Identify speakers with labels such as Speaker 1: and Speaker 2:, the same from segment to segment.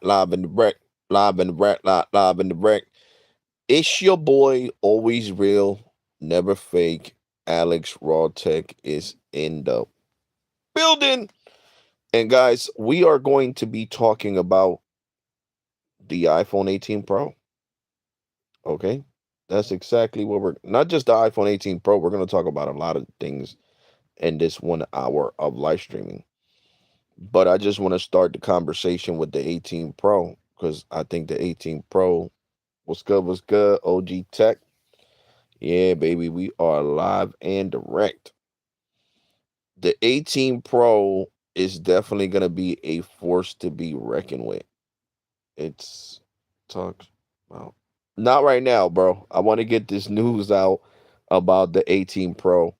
Speaker 1: Live in the wreck, live in the wreck, live in the wreck. It's your boy, always real, never fake. Alex Rawtech is in the building. And guys, we are going to be talking about the iPhone 18 Pro. Okay. That's exactly what we're not just the iPhone 18 Pro, we're going to talk about a lot of things in this 1 hour of live streaming. But I just want to start the conversation with the 18 Pro because I think the 18 Pro was good, was good. OG Tech. Yeah, baby, we are live and direct. The 18 Pro is definitely going to be a force to be reckoned with. It's talk about not right now, bro. I want to get this news out about the 18 Pro.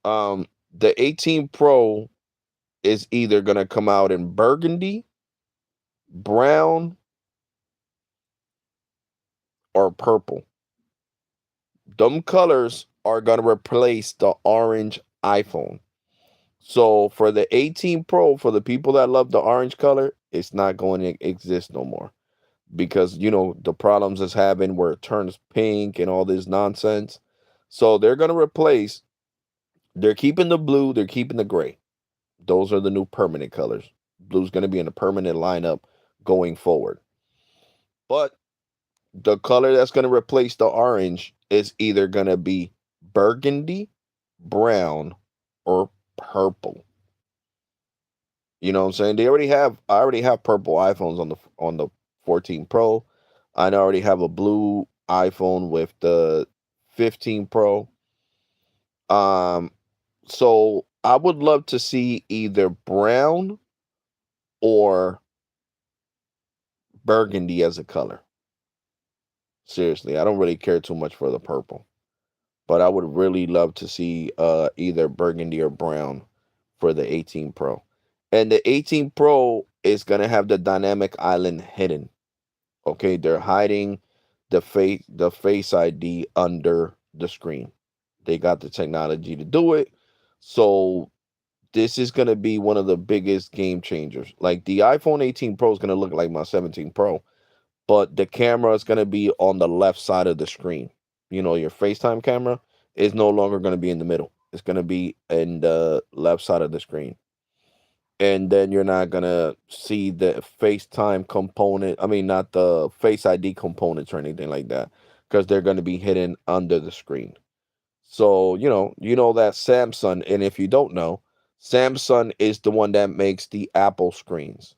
Speaker 1: The 18 Pro is either going to come out in burgundy, brown, or purple. Them colors are going to replace the orange iPhone. So for the 18 Pro, for the people that love the orange color, it's not going to exist no more because the problems it's having where it turns pink and all this nonsense. So they're going to replace. They're keeping the blue. They're keeping the gray. Those are the new permanent colors. Blue's going to be in the permanent lineup going forward. But the color that's going to replace the orange is either going to be burgundy, brown, or purple. You know what I'm saying? I already have purple iPhones on the 14 Pro. I already have a blue iPhone with the 15 Pro. Um so I would love to see either brown or burgundy as a color. Seriously, I don't really care too much for the purple, but I would really love to see either burgundy or brown for the 18 Pro. And the 18 Pro is going to have the dynamic island hidden. Okay, they're hiding the face ID under the screen. They got the technology to do it. So this is going to be one of the biggest game changers. Like the iPhone 18 Pro is going to look like my 17 Pro, but the camera is going to be on the left side of the screen. Your FaceTime camera is no longer going to be in the middle. It's going to be in the left side of the screen, and then you're not gonna see the FaceTime component. I mean, not the Face ID components or anything like that, because they're gonna be hidden under the screen. So you know that Samsung, and if you don't know, Samsung is the one that makes the Apple screens.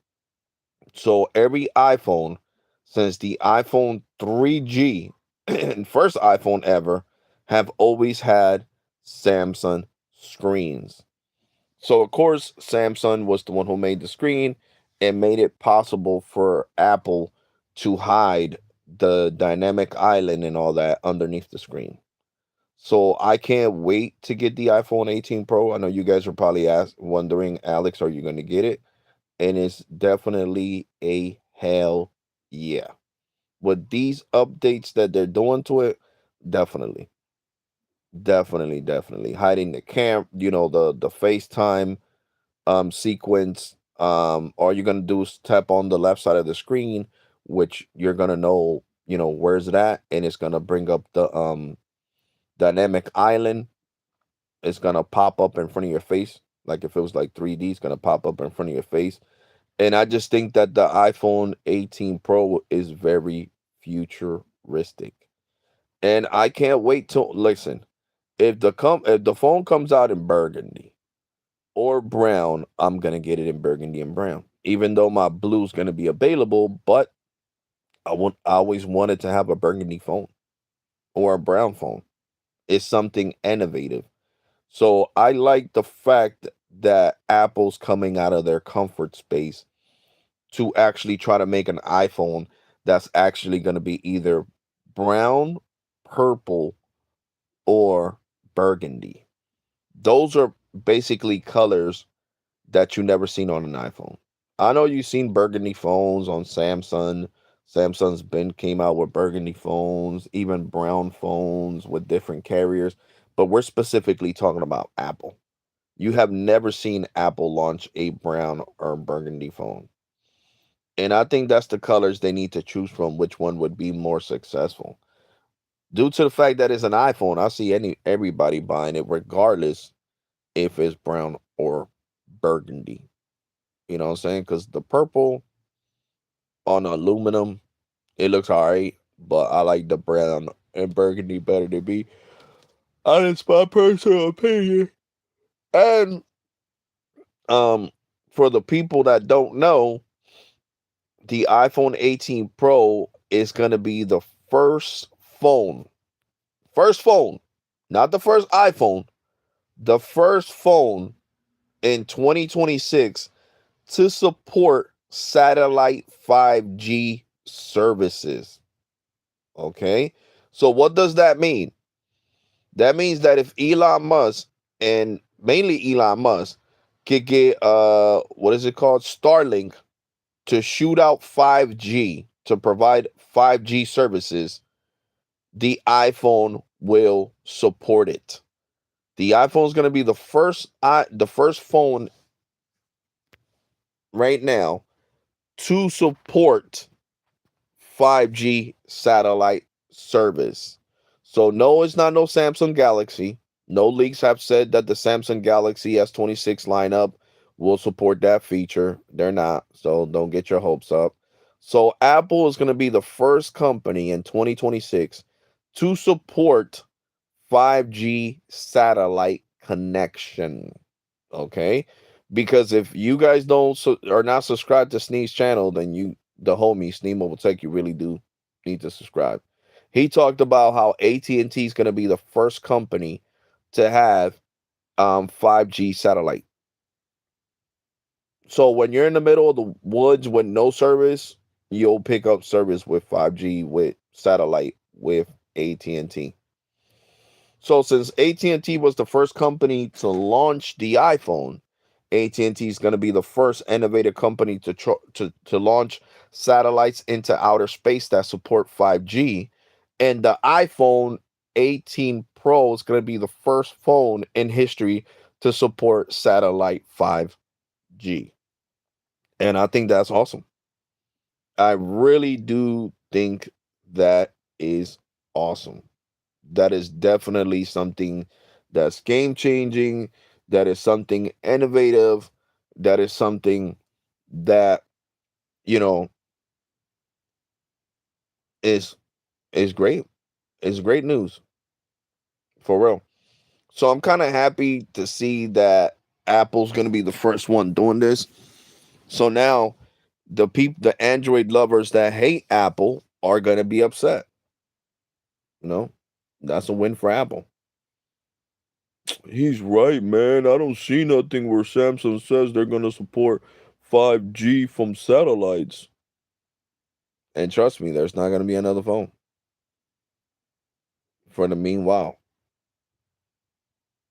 Speaker 1: So every iPhone, since the iPhone 3G, and first iPhone ever, have always had Samsung screens. So of course, Samsung was the one who made the screen and made it possible for Apple to hide the dynamic island and all that underneath the screen. So I can't wait to get the iPhone 18 Pro. I know you guys are probably wondering, Alex, are you going to get it? And it's definitely a hell yeah. With these updates that they're doing to it, definitely, definitely hiding the the FaceTime sequence. All you're gonna do is tap on the left side of the screen, which you're gonna know, where's it at, and it's gonna bring up the dynamic island. It's gonna pop up in front of your face. Like if it was like 3D, it's gonna pop up in front of your face. And I just think that the iPhone 18 Pro is very futuristic. And I can't wait to listen. If the phone comes out in burgundy or brown, I'm gonna get it in burgundy and brown. Even though my blue's gonna be available, but I always wanted to have a burgundy phone or a brown phone. It's something innovative. So I like the fact that Apple's coming out of their comfort space to actually try to make an iPhone that's actually gonna be either brown, purple, or burgundy. Those are basically colors that you never seen on an iPhone. I know you've seen burgundy phones on Samsung. Samsung's been came out with burgundy phones, even brown phones with different carriers, but we're specifically talking about Apple. You have never seen Apple launch a brown or burgundy phone. And I think that's the colors they need to choose from, which one would be more successful. Due to the fact that it's an iPhone, I see everybody buying it regardless if it's brown or burgundy. You know what I'm saying? Because the purple on aluminum, it looks alright, but I like the brown and burgundy better than me. That's my personal opinion. And um, for the people that don't know, the iPhone 18 Pro is gonna be the first phone, first phone, not the first iPhone, the first phone in 2026 to support satellite 5G services. Okay. So what does that mean? That means that if Elon Musk, and mainly Elon Musk, could get what is it called? Starlink, to shoot out 5G, to provide 5G services, the iPhone will support it. The iPhone is going to be the first phone right now to support 5G satellite service. So no, it's not no Samsung Galaxy. No leaks have said that the Samsung Galaxy S26 lineup will support that feature. They're not, so don't get your hopes up. So Apple is going to be the first company in 2026 to support 5G satellite connection. Okay? Because if you guys don't are not subscribed to Snee's channel, then the homie Snee Mobile Tech, you really do need to subscribe. He talked about how AT&T is going to be the first company to have 5G satellite. So when you're in the middle of the woods with no service, you'll pick up service with 5G with satellite with AT&T. So since AT&T was the first company to launch the iPhone, AT&T is going to be the first innovative company to launch satellites into outer space that support 5G, and the iPhone 18 Pro is going to be the first phone in history to support satellite 5G. And I think that's awesome. I really do think that is awesome. That is definitely something that's game changing. That is something innovative. That is something that, you know, is is great. It's great news for real. So I'm kind of happy to see that Apple's going to be the first one doing this. So now the Android lovers that hate Apple are going to be upset. You know, that's a win for Apple. He's right, man. I don't see nothing where Samsung says they're going to support 5G from satellites. And trust me, there's not going to be another phone for the meanwhile.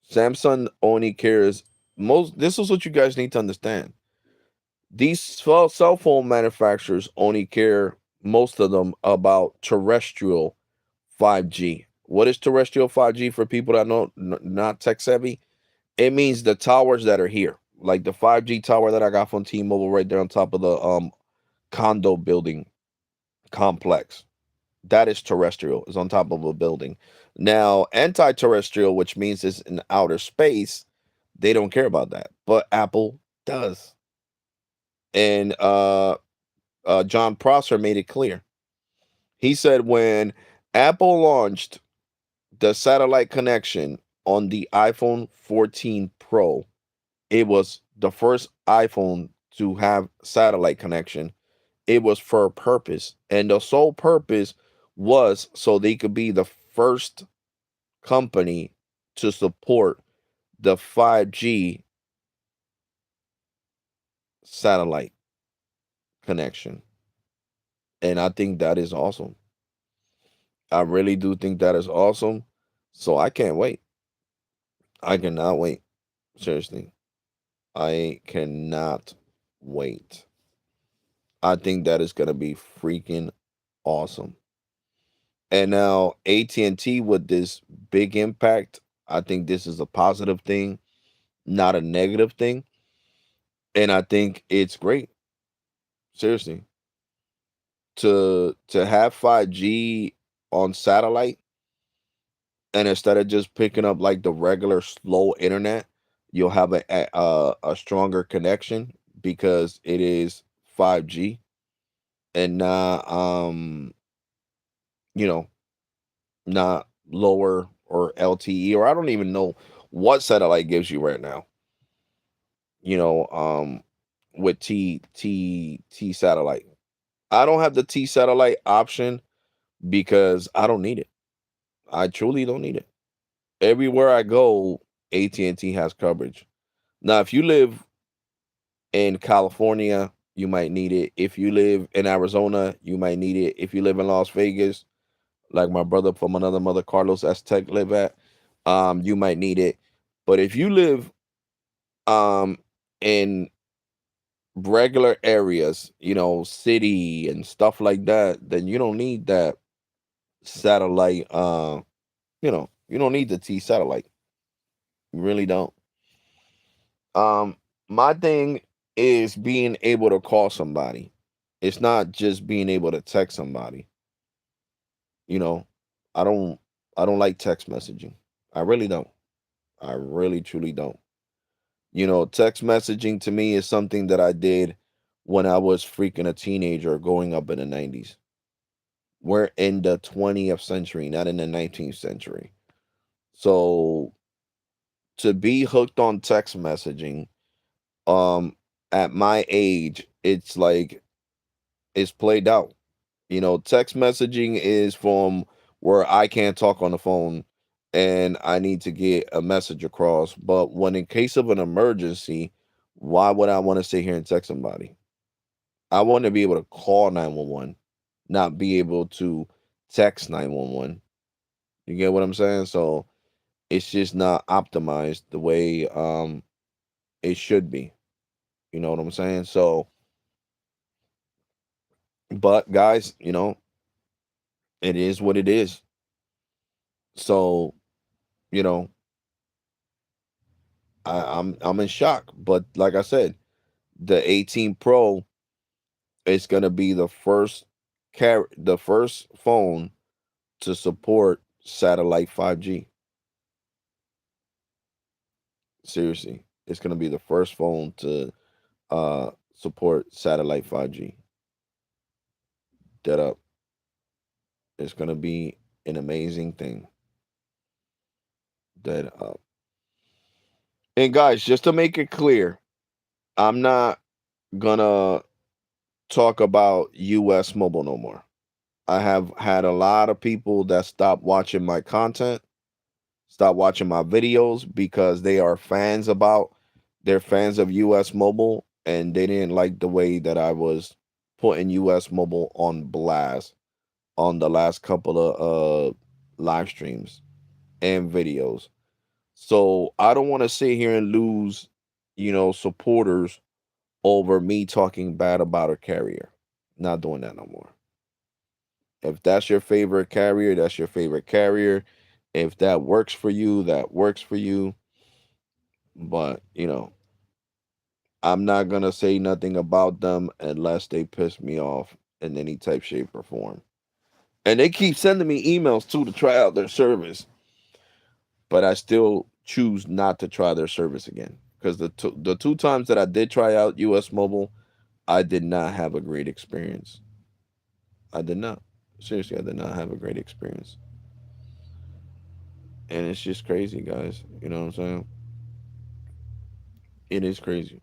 Speaker 1: Samsung only cares most. This is what you guys need to understand. These cell phone manufacturers only care, most of them, about terrestrial 5G. What is terrestrial 5G for people that know not tech savvy? It means the towers that are here, like the 5G tower that I got from T-Mobile right there on top of the condo building complex. That is terrestrial. It's on top of a building. Now, anti-terrestrial, which means it's in outer space, they don't care about that, but Apple does. And John Prosser made it clear. He said when Apple launched the satellite connection on the iPhone 14 Pro, it was the first iPhone to have satellite connection. It was for a purpose, and the sole purpose was so they could be the first company to support the 5G satellite connection. And I think that is awesome. I really do think that is awesome. So I can't wait. I cannot wait. Seriously. I cannot wait. I think that is going to be freaking awesome. And now AT&T with this big impact, I think this is a positive thing, not a negative thing. And I think it's great. Seriously. to have 5G on satellite, and instead of just picking up like the regular slow internet, you'll have a stronger connection because it is 5G and not you know not lower or LTE, or I don't even know what satellite gives you right now. You know, with T satellite. I don't have the T satellite option because I don't need it. I truly don't need it. Everywhere I go, AT&T has coverage. Now, if you live in California, you might need it. If you live in Arizona, you might need it. If you live in Las Vegas, like my brother from another mother, Carlos Aztec, live at, you might need it. But if you live um in regular areas, city and stuff like that, then you don't need that satellite. You don't need the T satellite. You really don't. Um, my thing is being able to call somebody. It's not just being able to text somebody. You know, I don't I don't like text messaging. I really don't. I really truly don't. Text messaging to me is something that I did when I was freaking a teenager growing up in the 90s. We're in the 20th century, not in the 19th century. So to be hooked on text messaging, um, at my age, it's like it's played out. Text messaging is from where I can't talk on the phone and I need to get a message across. But when in case of an emergency, why would I want to sit here and text somebody? I want to be able to call 911, not be able to text 911. You get what I'm saying? So it's just not optimized the way it should be. You know what I'm saying? So, but guys, it is what it is. So, you know, I'm in shock. But like I said, the 18 Pro is gonna be the first phone to support satellite 5G. Seriously. It's gonna be the first phone to support satellite 5G. That up. It's gonna be an amazing thing. That up. And guys, just to make it clear, I'm not gonna talk about US mobile no more. I have had a lot of people that stopped watching my content, stop watching my videos because they're fans of US mobile and they didn't like the way that I was putting US mobile on blast on the last couple of live streams and videos. So I don't want to sit here and lose, supporters over me talking bad about a carrier. Not doing that no more. If that's your favorite carrier, that's your favorite carrier. If that works for you, that works for you. But, I'm not going to say nothing about them unless they piss me off in any type, shape, or form. And they keep sending me emails too to try out their service, but I still choose not to try their service again because the two times that I did try out US Mobile, I did not have a great experience. I did not. Seriously, I did not have a great experience. And it's just crazy, guys. You know what I'm saying? It is crazy.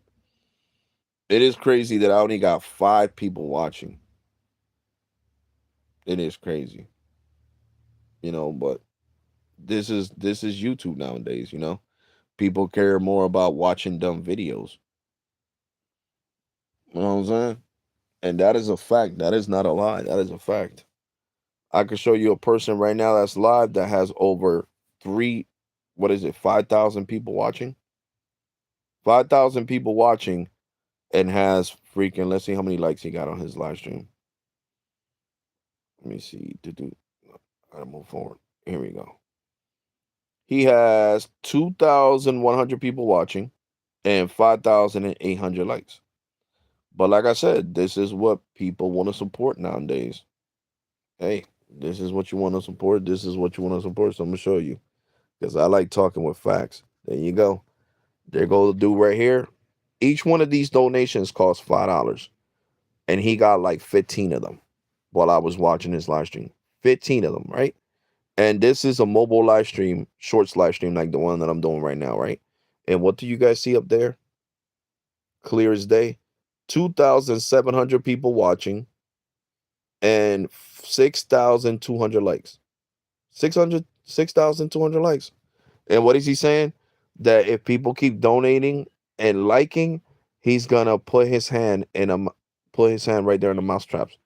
Speaker 1: It is crazy that I only got 5 people watching. It is crazy. But this is YouTube nowadays. People care more about watching dumb videos. You know what I'm saying? And that is a fact. That is not a lie. That is a fact. I could show you a person right now that's live that has over what is it, 5,000 people watching? 5,000 people watching and has freaking, let's see how many likes he got on his live stream. Let me see. Gotta move forward. Here we go. He has 2,100 people watching and 5,800 likes. But like I said, this is what people want to support nowadays. Hey, this is what you want to support. This is what you want to support. So I'm gonna show you because I like talking with facts. There you go. There go the dude right here. Each one of these donations costs $5, and he got like 15 of them while I was watching his live stream. 15 of them, right? And this is a mobile live stream, shorts live stream like the one that I'm doing right now, right? And what do you guys see up there? Clear as day. 2,700 people watching and 6,200 likes. 6,200 likes. And what is he saying? That if people keep donating and liking, he's gonna put his hand right there in the mouse traps.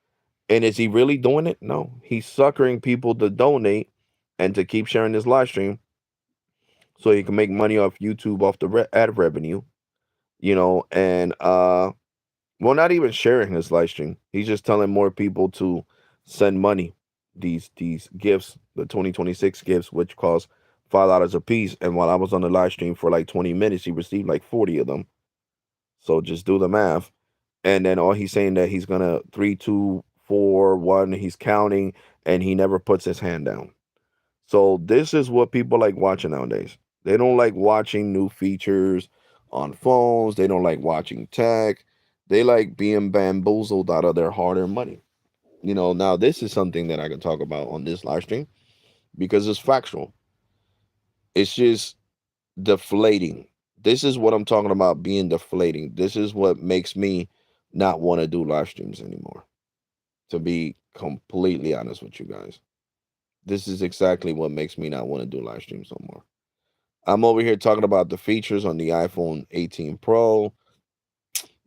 Speaker 1: And is he really doing it? No. He's suckering people to donate and to keep sharing his live stream so he can make money off YouTube off the ad revenue, and well, not even sharing his live stream. He's just telling more people to send money, these gifts, the 2026 gifts, which cost $5 a piece. And while I was on the live stream for like 20 minutes, he received like 40 of them. So just do the math. And then all he's saying that he's gonna 3, 2, 4, 1. He's counting, and he never puts his hand down. So this is what people like watching nowadays. They don't like watching new features on phones. They don't like watching tech. They like being bamboozled out of their hard-earned money. Now this is something that I can talk about on this live stream because it's factual. It's just deflating. This is what I'm talking about being deflating. This is what makes me not want to do live streams anymore. To be completely honest with you guys. This is exactly what makes me not want to do live streams no more. I'm over here talking about the features on the iPhone 18 Pro,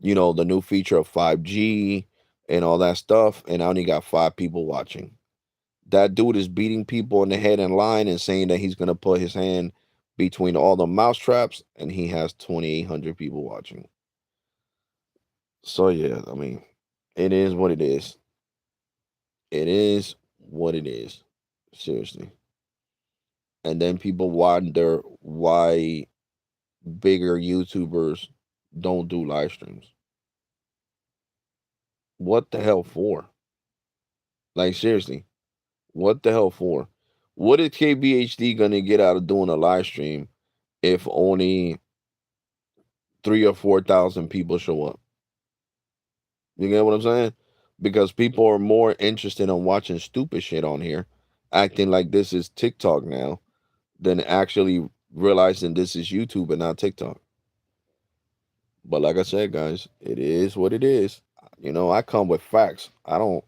Speaker 1: the new feature of 5G and all that stuff, and I only got 5 people watching. That dude is beating people in the head in line and saying that he's going to put his hand between all the mouse traps, and he has 2,800 people watching. So, yeah, I mean, it is what it is. It is what it is. Seriously. And then people wonder why bigger YouTubers don't do live streams. What the hell for? Like seriously, what the hell for? What is KBHD gonna get out of doing a live stream if only 3 or 4 thousand people show up? You get what I'm saying? Because people are more interested in watching stupid shit on here, acting like this is TikTok now, than actually realizing this is YouTube and not TikTok. But like I said, guys, it is what it is. I come with facts. I don't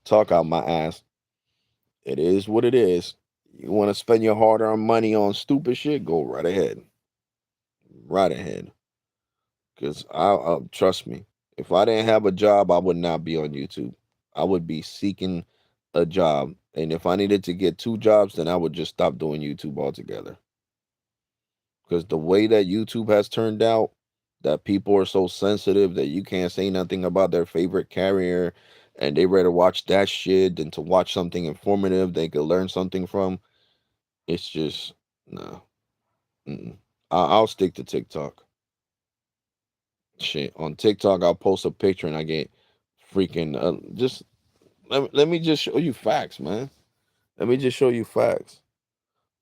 Speaker 1: talk out my ass. It is what it is. You want to spend your hard-earned money on stupid shit? Go right ahead. Right ahead. Because trust me, if I didn't have a job, I would not be on YouTube. I would be seeking a job. And if I needed to get 2 jobs, then I would just stop doing YouTube altogether. Because the way that YouTube has turned out, that people are so sensitive that you can't say nothing about their favorite carrier, and they rather watch that shit than to watch something informative they could learn something from. It's just no. Mm-mm. I'll stick to TikTok. Shit, on TikTok, I'll post a picture and I get freaking just let me just show you facts, man. Let me just show you facts.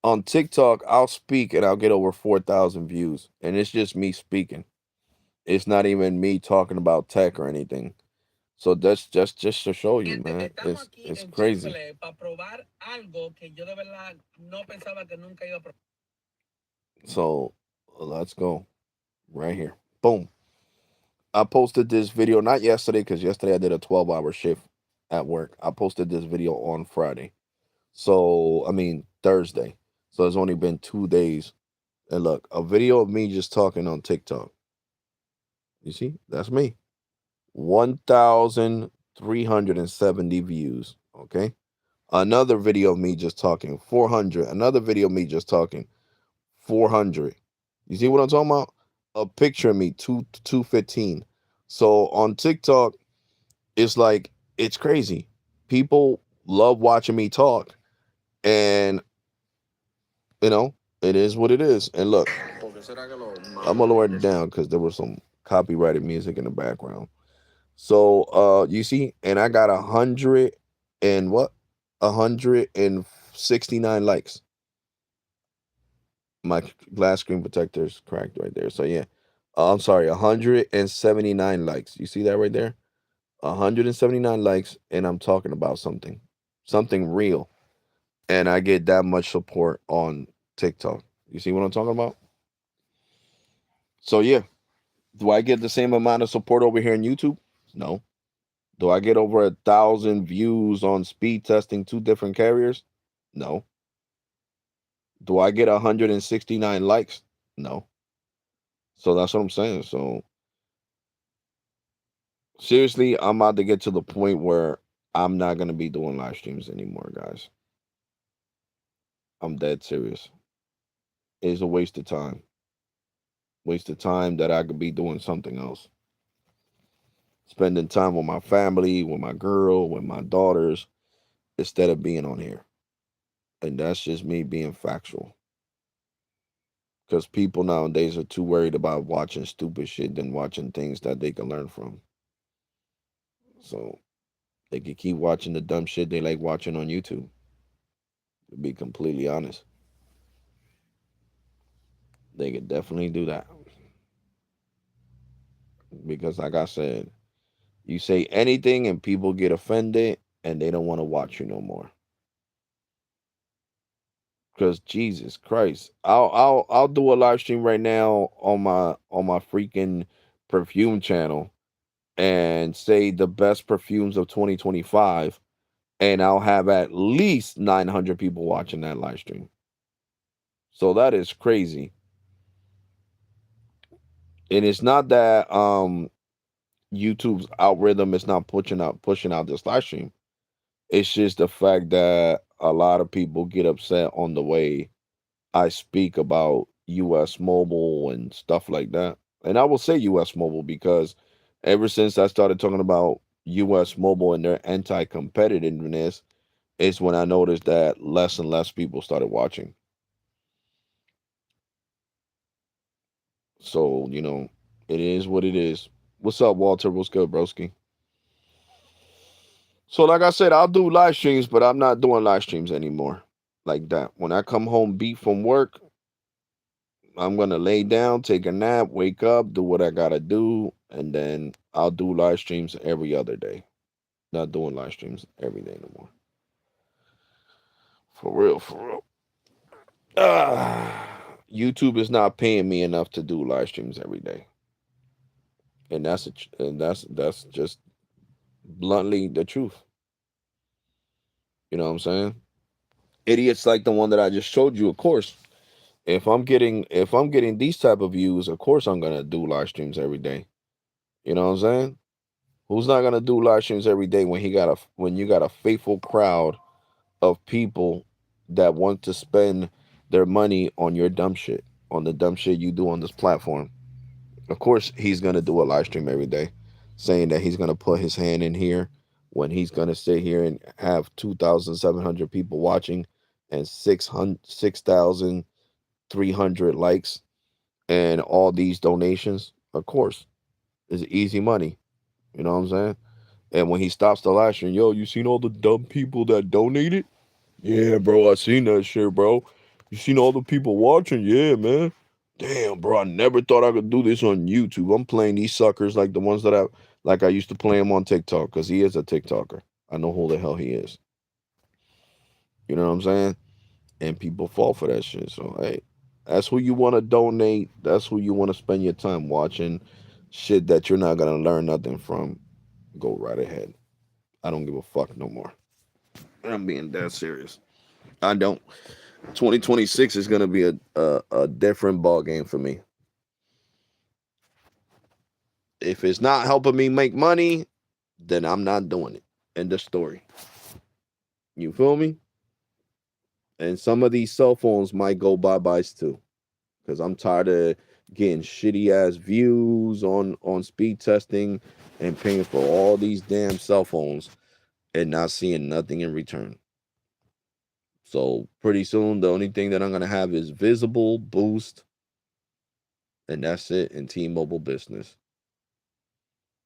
Speaker 1: On TikTok, I'll speak and I'll get over 4,000 views, and it's just me speaking. It's not even me talking about tech or anything. So that's just to show you, man. It's crazy. So let's go right here. Boom. I posted this video not yesterday because yesterday I did a 12-hour shift at work. I posted this video on Friday. So I mean Thursday. So it's only been 2 days. And look, a video of me just talking on TikTok. You see, that's me. 1,370 views. Okay. Another video of me just talking, 400. Another video of me just talking, 400. You see what I'm talking about? A picture of me, 215. So on TikTok, it's like it's crazy. People love watching me talk, and you know it is what it is. And look, I'm gonna lower it down because there was some copyrighted music in the background. So you see, and I got 100 and what? 169 likes. My glass screen protector is cracked right there. So yeah. I'm sorry, 179 likes. You see that right there? 179 likes, and I'm talking about something. Something real. And I get that much support on TikTok. You see what I'm talking about? So yeah. Do I get the same amount of support over here on YouTube? No. Do I get over 1,000 views on speed testing two different carriers? No. Do I get 169 likes? No. So that's what I'm saying. So seriously, I'm about to get to the point where I'm not gonna be doing live streams anymore, guys. I'm dead serious. It's a waste of time. Waste of time that I could be doing something else. Spending time with my family, with my girl, with my daughters, instead of being on here. And that's just me being factual. Because people nowadays are too worried about watching stupid shit than watching things that they can learn from. So they can keep watching the dumb shit they like watching on YouTube. To be completely honest, they could definitely do that. Because, like I said, you say anything and people get offended and they don't want to watch you no more. Because Jesus Christ, I'll do a live stream right now on my freaking perfume channel and say the best perfumes of 2025, and I'll have at least 900 people watching that live stream. So that is crazy. And it's not that YouTube's algorithm is not pushing out this live stream. It's just the fact that a lot of people get upset on the way I speak about US mobile and stuff like that. And I will say US mobile because ever since I started talking about US mobile and their anti-competitiveness is when I noticed that less and less people started watching. So, it is what it is. What's up, Walter? What's good, broski? So, like I said, I'll do live streams, but I'm not doing live streams anymore like that. When I come home beat from work, I'm gonna lay down, take a nap, wake up, do what I gotta do, and then I'll do live streams every other day. Not doing live streams every day no more. For real, for real. YouTube is not paying me enough to do live streams every day, and that's just bluntly the truth. You know what I'm saying? Idiots like the one that I just showed you, of course. If I'm getting these type of views, of course I'm gonna do live streams every day. You know what I'm saying? Who's not gonna do live streams every day when you got a faithful crowd of people that want to spend their money on your dumb shit, on the dumb shit you do on this platform? Of course he's gonna do a live stream every day, saying that he's gonna put his hand in here when he's gonna sit here and have 2,700 people watching and 6,300 likes and all these donations. Of course, it's easy money. You know what I'm saying? And when he stops the live stream, yo, you seen all the dumb people that donated? Yeah, bro, I seen that shit, bro. You seen all the people watching? Yeah, man. Damn, bro, I never thought I could do this on YouTube. I'm playing these suckers like the ones that I used to play him on TikTok, because he is a TikToker. I know who the hell he is. You know what I'm saying? And people fall for that shit. So hey, that's who you want to donate. That's who you want to spend your time watching shit that you're not gonna learn nothing from. Go right ahead. I don't give a fuck no more. I'm being dead serious. I don't. 2026 is gonna be a different ball game for me. If it's not helping me make money, then I'm not doing it. End of story. You feel me? And some of these cell phones might go bye-byes too. Because I'm tired of getting shitty ass views on speed testing and paying for all these damn cell phones and not seeing nothing in return. So pretty soon the only thing that I'm gonna have is Visible, Boost, and that's it in T-Mobile business.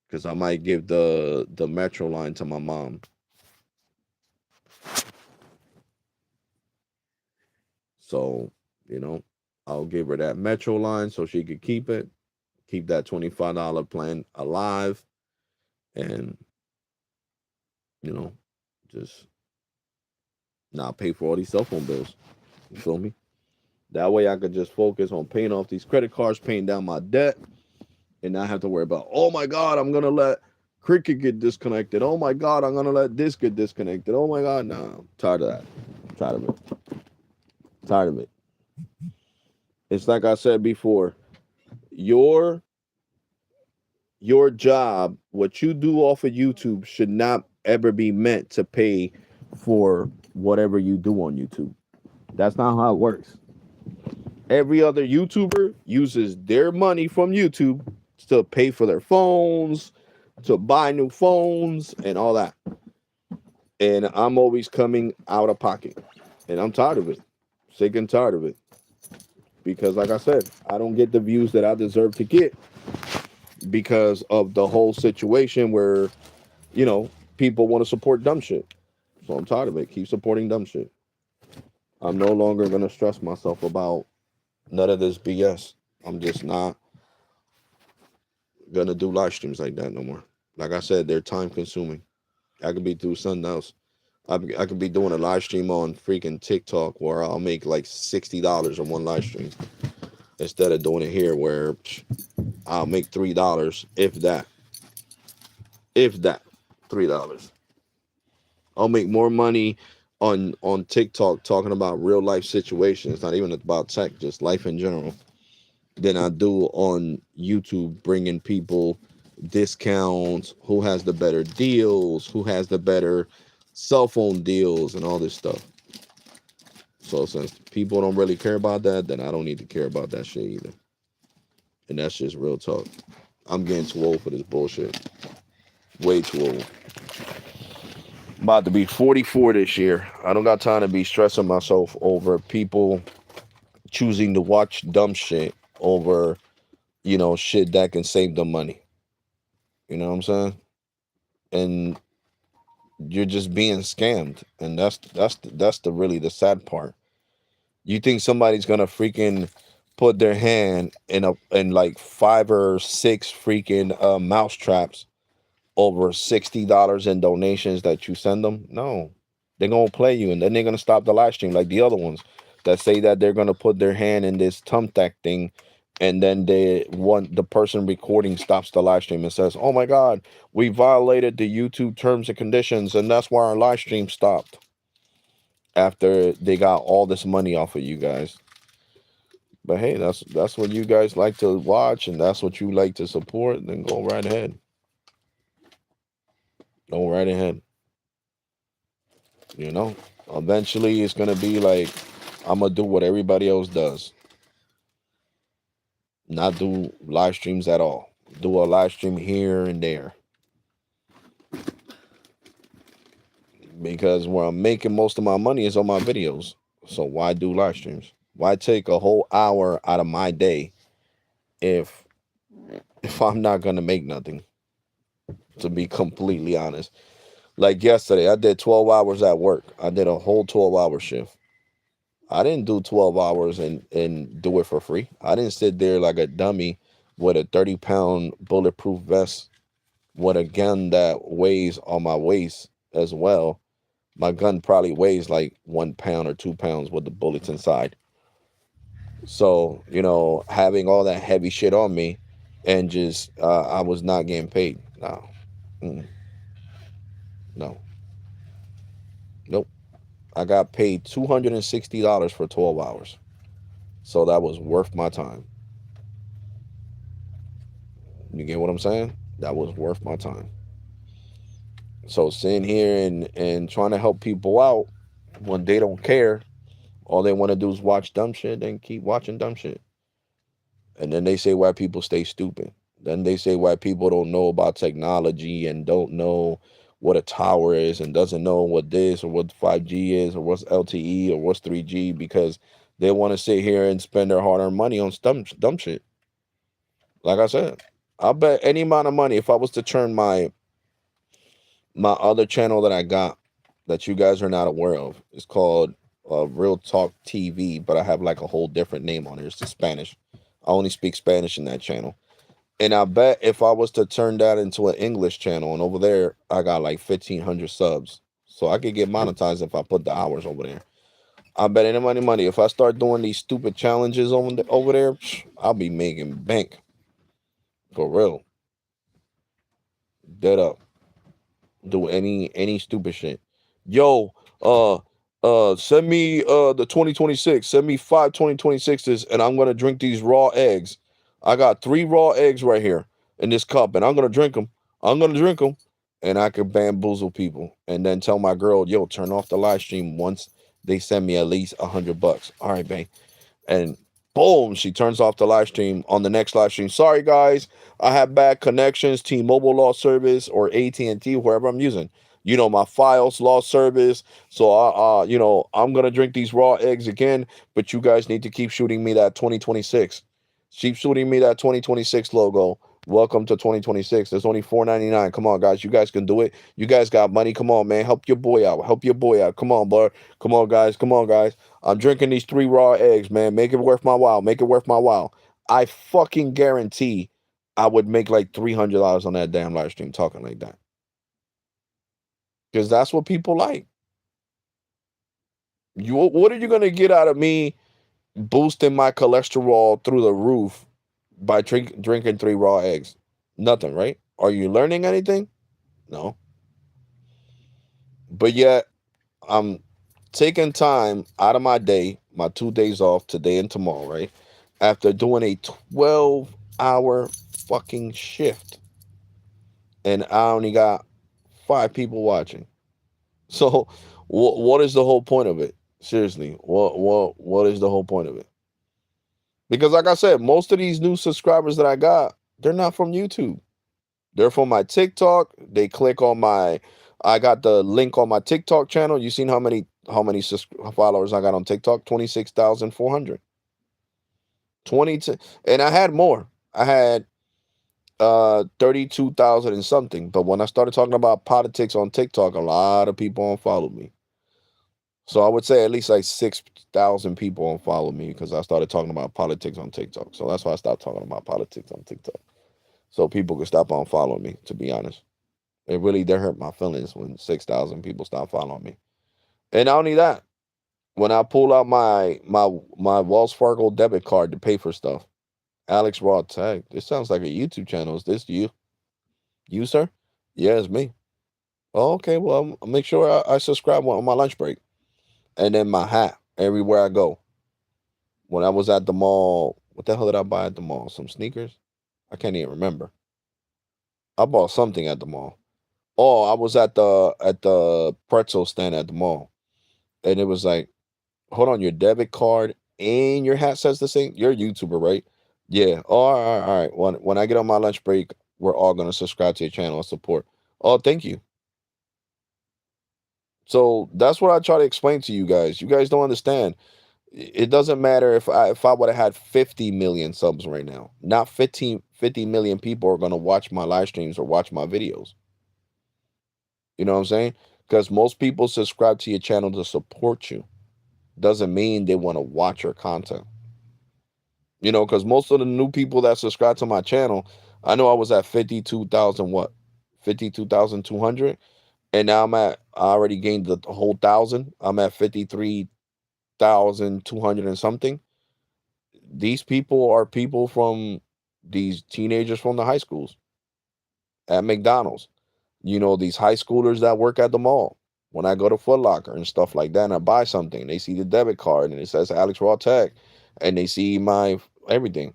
Speaker 1: because I might give the metro line to my mom. So, you know, I'll give her that metro line so she could keep it, keep that $25 plan alive, and you know, just not pay for all these cell phone bills. You feel me? That way I could just focus on paying off these credit cards, paying down my debt, and not have to worry about, oh my God, I'm gonna let cricket get disconnected. Oh my God, I'm gonna let this get disconnected. Oh my God, no, I'm tired of that. I'm tired of it. Tired of it. It's like I said before, your your job, what you do off of YouTube should not ever be meant to pay for whatever you do on YouTube. That's not how it works. Every other YouTuber uses their money from YouTube to pay for their phones, to buy new phones, and all that. And I'm always coming out of pocket. And I'm tired of it. Sick and tired of it. Because, like I said, I don't get the views that I deserve to get because of the whole situation where, you know, people want to support dumb shit. So I'm tired of it. Keep supporting dumb shit. I'm no longer going to stress myself about none of this BS. I'm just not gonna do live streams like that no more. Like I said, they're time consuming. I could be doing something else. I could be doing a live stream on freaking TikTok where I'll make like $60 on one live stream instead of doing it here where I'll make $3, if that, $3. I'll make more money on TikTok talking about real life situations, not even about tech, just life in general, than I do on YouTube, bringing people discounts, who has the better deals, who has the better cell phone deals, and all this stuff. So since people don't really care about that, then I don't need to care about that shit either. And that's just real talk. I'm getting too old for this bullshit. Way too old. I'm about to be 44 this year. I don't got time to be stressing myself over people choosing to watch dumb shit over, shit that can save them money. You know what I'm saying? And you're just being scammed, and that's the really the sad part. You think somebody's gonna freaking put their hand in like 5 or 6 freaking mouse traps over $60 in donations that you send them? No, they're gonna play you, and then they're gonna stop the live stream like the other ones that say that they're gonna put their hand in this thumbtack thing, and then the person recording stops the live stream and says, "Oh my God, we violated the YouTube terms and conditions, and that's why our live stream stopped." After they got all this money off of you guys. But hey, that's what you guys like to watch, and that's what you like to support. Then go right ahead. Go right ahead. You know, eventually it's gonna be like I'm gonna do what everybody else does, not do live streams at all. Do a live stream here and there because where I'm making most of my money is on my videos. So why do live streams? Why take a whole hour out of my day if I'm not gonna make nothing? To be completely honest, like yesterday, I did 12 hours at work. I did a whole 12-hour shift. I didn't do 12 hours and do it for free. I didn't sit there like a dummy with a 30-pound bulletproof vest with a gun that weighs on my waist as well. My gun probably weighs like 1 pound or 2 pounds with the bullets inside. So, having all that heavy shit on me and just, I was not getting paid. No. Mm, no. Nope. I got paid $260 for 12 hours. So that was worth my time. You get what I'm saying? That was worth my time. So sitting here and trying to help people out when they don't care, all they want to do is watch dumb shit, then keep watching dumb shit. And then they say why people stay stupid. Then they say why people don't know about technology and don't know what a tower is and doesn't know what this or what 5G is or what's LTE or what's 3G because they want to sit here and spend their hard-earned money on dumb shit. Like I said. I'll bet any amount of money if I was to turn my other channel that I got that you guys are not aware of. It's called Real Talk TV, but I have like a whole different name on it. It's the Spanish. I only speak Spanish in that channel. And I bet if I was to turn that into an English channel, and over there I got like 1,500 subs, so I could get monetized if I put the hours over there. I bet any money. If I start doing these stupid challenges over there, I'll be making bank for real. Dead up. Do any stupid shit. Yo, uh send me the 2026. Send me 5 2026s and I'm gonna drink these raw eggs. I got 3 raw eggs right here in this cup, and I'm gonna drink them. I'm gonna drink them. And I could bamboozle people and then tell my girl, yo, turn off the live stream once they send me at least $100. All right, babe. And boom, she turns off the live stream on the next live stream. Sorry, guys, I have bad connections. T-Mobile lost service, or AT&T, wherever I'm using. My files lost service. So, I'm gonna drink these raw eggs again. But you guys need to keep shooting me that 2026. Keep shooting me that 2026 logo. Welcome to 2026. There's only $4.99. Come on, guys. You guys can do it. You guys got money. Come on, man. Help your boy out. Help your boy out. Come on, bro. Come on, guys. Come on, guys. I'm drinking these 3 raw eggs, man. Make it worth my while. Make it worth my while. I fucking guarantee I would make like $300 on that damn live stream talking like that. Because that's what people like. What are you gonna get out of me boosting my cholesterol through the roof by drinking 3 raw eggs? Nothing, right? Are you learning anything? No. But yet I'm taking time out of my day, my 2 days off, today and tomorrow, right? After doing a 12-hour fucking shift, and I only got 5 people watching. So, what is the whole point of it? Seriously, what is the whole point of it? Because, like I said, most of these new subscribers that I got, they're not from YouTube. They're from my TikTok. They click on my. I got the link on my TikTok channel. You seen how many followers I got on TikTok? 26,400. 22, and I had more. I had 32,000 and something. But when I started talking about politics on TikTok, a lot of people unfollowed me. So I would say at least like 6,000 people unfollowed me because I started talking about politics on TikTok. So that's why I stopped talking about politics on TikTok. So people could stop unfollowing me, to be honest. It really did hurt my feelings when 6,000 people stopped following me. And not only that, when I pull out my Wells Fargo debit card to pay for stuff, Alex Rawtalk, this sounds like a YouTube channel. Is this you? You, sir? Yeah, it's me. Oh, okay, well, I'll make sure I subscribe on my lunch break. And then my hat everywhere I go. When I was at the mall, what the hell did I buy at the mall? Some sneakers? I can't even remember. I bought something at the mall. Oh, I was at the pretzel stand at the mall. And it was like, hold on, your debit card and your hat says the same. You're a YouTuber, right? Yeah. Oh, all right, all right. When I get on my lunch break, we're all gonna subscribe to your channel and support. Oh, thank you. So that's what I try to explain to you guys. You guys don't understand. It doesn't matter if I would have had 50 million subs right now. Not 50 million people are gonna watch my live streams or watch my videos. You know what I'm saying? Because most people subscribe to your channel to support you. Doesn't mean they want to watch your content. Because most of the new people that subscribe to my channel, I know I was at 52,000 what? 52,200. And now I already gained the whole thousand. I'm at 53,200 and something. These people are people from these teenagers from the high schools at McDonald's. These high schoolers that work at the mall. When I go to Foot Locker and stuff like that and I buy something, they see the debit card and it says Alex Raw Tech and they see my everything.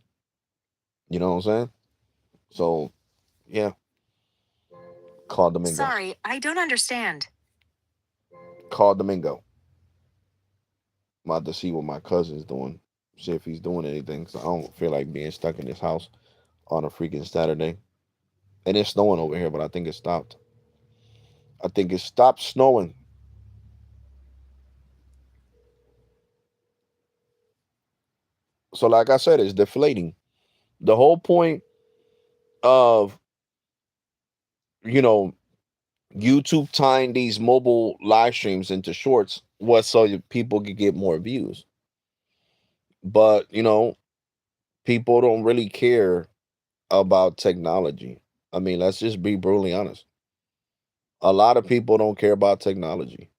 Speaker 1: You know what I'm saying? So, yeah, call Domingo.
Speaker 2: Sorry, I don't understand.
Speaker 1: Call Domingo. I'm about to see what my cousin's doing. See if he's doing anything. So I don't feel like being stuck in this house on a freaking Saturday. And it's snowing over here, but I think it stopped. I think it stopped snowing. So, like I said, it's deflating. The whole point of, you know, YouTube tying these mobile live streams into shorts was so people could get more views. But, people don't really care about technology. I mean, let's just be brutally honest. A lot of people don't care about technology.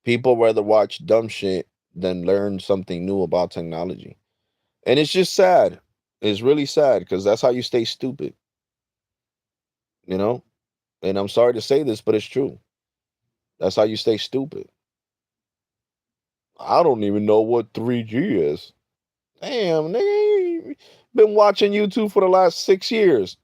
Speaker 1: People rather watch dumb shit than learn something new about technology. And it's just sad. It's really sad because that's how you stay stupid, you know? And I'm sorry to say this, but it's true. That's how you stay stupid. I don't even know what 3G is. Damn, nigga, you been watching YouTube for the last 6 years.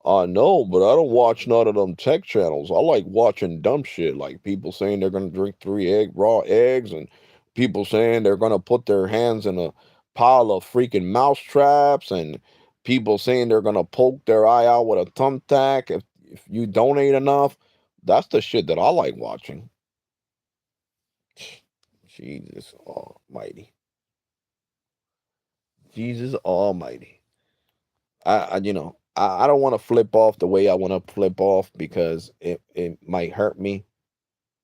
Speaker 1: I know, but I don't watch none of them tech channels. I like watching dumb shit, like people saying they're gonna drink three raw eggs, and people saying they're gonna put their hands in a pile of freaking mouse traps, and people saying they're gonna poke their eye out with a thumbtack if you donate enough. That's the shit that I like watching. Jesus Almighty. Jesus Almighty. I don't want to flip off the way I want to flip off because it might hurt me.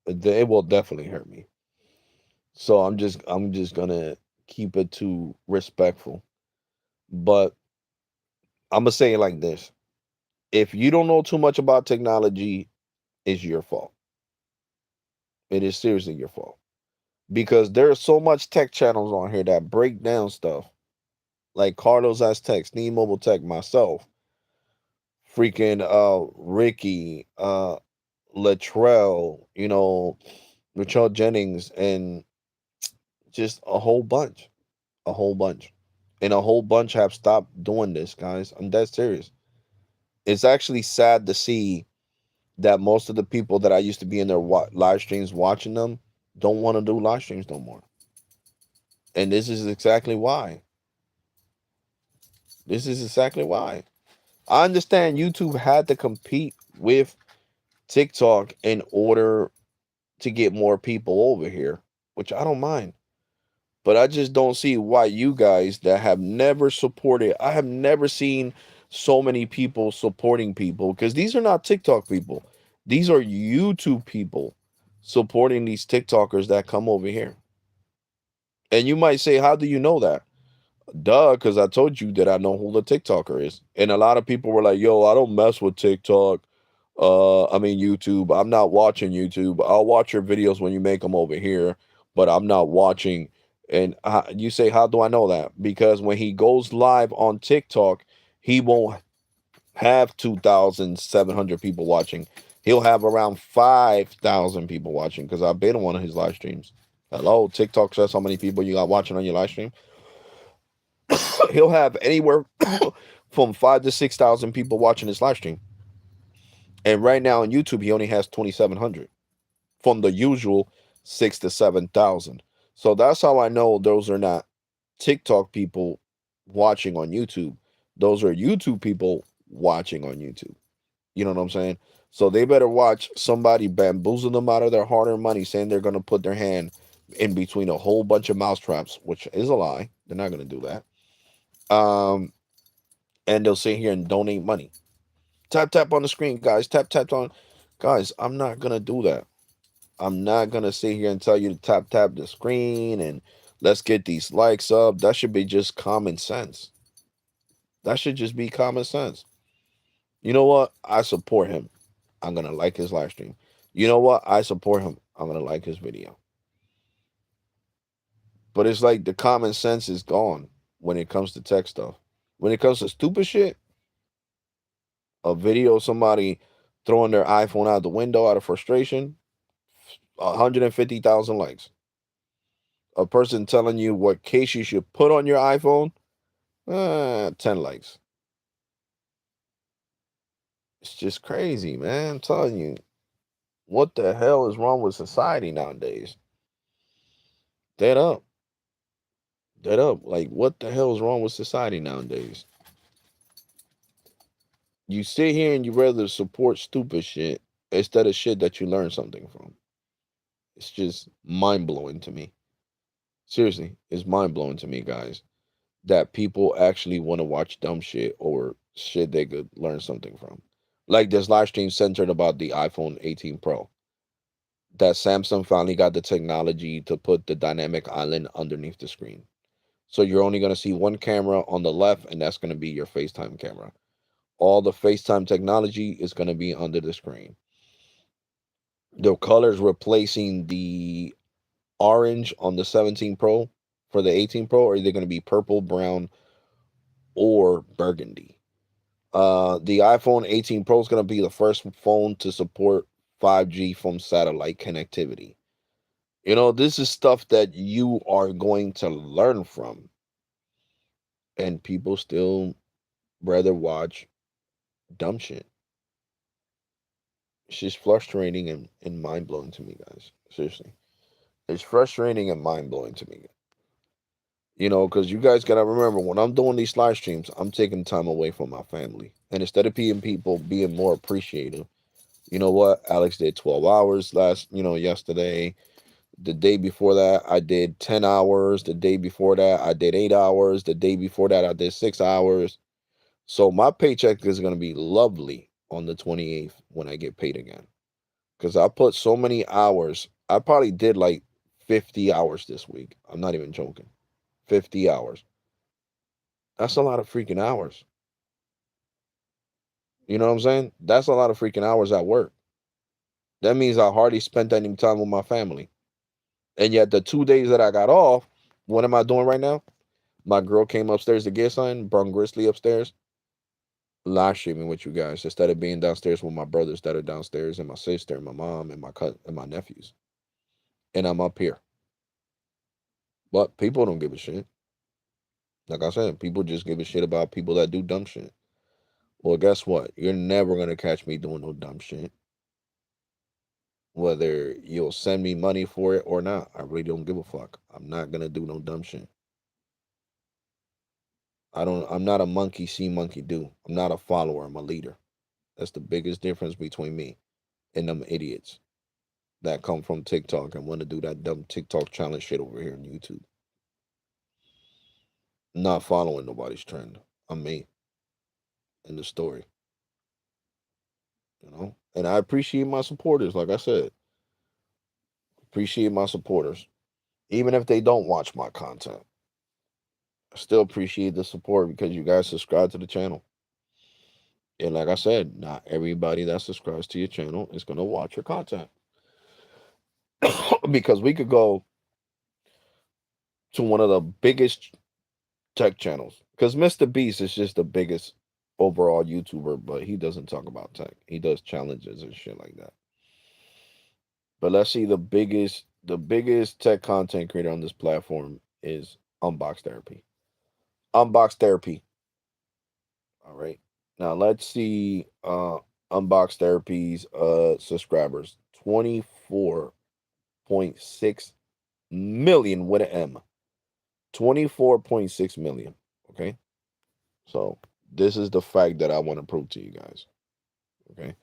Speaker 1: It will definitely hurt me. So I'm just gonna keep it too respectful. But I'm gonna say it like this: if you don't know too much about technology, it's your fault. It is seriously your fault because there's so much tech channels on here that break down stuff, like Carlos as Tech, Steam Mobile Tech, myself, freaking Ricky, Latrell, Latrell Jennings, and just a whole bunch, and a whole bunch have stopped doing this, guys. I'm dead serious. It's actually sad to see that most of the people that I used to be in their live streams watching them don't want to do live streams no more, and this is exactly why. This is exactly why. I understand YouTube had to compete with TikTok in order to get more people over here, which I don't mind. But I just don't see why you guys that have never supported, I have never seen so many people supporting people because these are not TikTok people. These are YouTube people supporting these TikTokers that come over here. And you might say, how do you know that? Duh, because I told you that I know who the TikToker is. And a lot of people were like, yo, I don't mess with TikTok. I mean, YouTube. I'm not watching YouTube. I'll watch your videos when you make them over here, but I'm not watching. And you say, how do I know that? Because when he goes live on TikTok, he won't have 2,700 people watching. He'll have around 5,000 people watching because I've been on one of his live streams. Hello, TikTok says how many people you got watching on your live stream. He'll have anywhere from 5 to 6,000 people watching his live stream. And right now on YouTube, he only has 2,700 from the usual 6 to 7,000. So that's how I know those are not TikTok people watching on YouTube. Those are YouTube people watching on YouTube. You know what I'm saying? So they better watch somebody bamboozle them out of their hard-earned money, saying they're going to put their hand in between a whole bunch of mousetraps, which is a lie. They're not going to do that. And they'll sit here and donate money. Tap tap on the screen, guys. Tap tap on, guys. I'm not gonna do that. I'm not gonna sit here and tell you to tap tap the screen and let's get these likes up. That should be just common sense. That should just be common sense. You know what? I support him. I'm gonna like his live stream. You know what? I support him. I'm gonna like his video. But it's like the common sense is gone when it comes to tech stuff. When it comes to stupid shit, a video of somebody throwing their iPhone out the window out of frustration, 150,000 likes. A person telling you what case you should put on your iPhone, 10 likes. It's just crazy, man. I'm telling you, what the hell is wrong with society nowadays? Dead up. Dead up. Like, what the hell is wrong with society nowadays? You sit here and you rather support stupid shit instead of shit that you learn something from. It's just mind blowing to me. Seriously, it's mind blowing to me, guys, that people actually want to watch dumb shit or shit they could learn something from. Like this live stream centered about the iPhone 18 Pro. That Samsung finally got the technology to put the dynamic island underneath the screen. So you're only going to see one camera on the left, and that's going to be your FaceTime camera. All the FaceTime technology is going to be under the screen. The colors replacing the orange on the 17 Pro for the 18 Pro are either going to be purple, brown, or burgundy. The iPhone 18 Pro is going to be the first phone to support 5G from satellite connectivity. This is stuff that you are going to learn from, and people still rather watch dumb shit. It's just frustrating and mind blowing to me, guys. Seriously. It's frustrating and mind blowing to me. Because you guys got to remember when I'm doing these live streams, I'm taking time away from my family. And instead of people being more appreciative, you know what? Alex did 12 hours yesterday. The day before that, I did 10 hours. The day before that, I did 8 hours. The day before that, I did 6 hours. So my paycheck is going to be lovely on the 28th when I get paid again. Because I put so many hours. I probably did like 50 hours this week. I'm not even joking. 50 hours. That's a lot of freaking hours. You know what I'm saying? That's a lot of freaking hours at work. That means I hardly spent any time with my family. And yet the 2 days that I got off, what am I doing right now? My girl came upstairs to get something, brung Grizzly upstairs, live streaming with you guys instead of being downstairs with my brothers that are downstairs and my sister and my mom and my cousin and my nephews. And I'm up here. But people don't give a shit. Like I said, people just give a shit about people that do dumb shit. Well, guess what? You're never gonna catch me doing no dumb shit. Whether you'll send me money for it or not, I really don't give a fuck. I'm not gonna do no dumb shit. I'm not a monkey see, monkey do. I'm not a follower, I'm a leader. That's the biggest difference between me and them idiots that come from TikTok and want to do that dumb TikTok challenge shit over here on YouTube. I'm not following nobody's trend. I'm me in the story. And I appreciate my supporters, like I said. Appreciate my supporters. Even if they don't watch my content. I still appreciate the support because you guys subscribe to the channel. And like I said, not everybody that subscribes to your channel is going to watch your content. Because we could go to one of the biggest tech channels. Because Mr. Beast is just the biggest overall YouTuber, but he doesn't talk about tech. He does challenges and shit like that. But let's see the biggest tech content creator on this platform is Unbox Therapy. Unbox Therapy. All right. Now let's see Unbox Therapy's subscribers. 24.6 million with an M. 24.6 million. Okay. So this is the fact that I want to prove to you guys. Okay.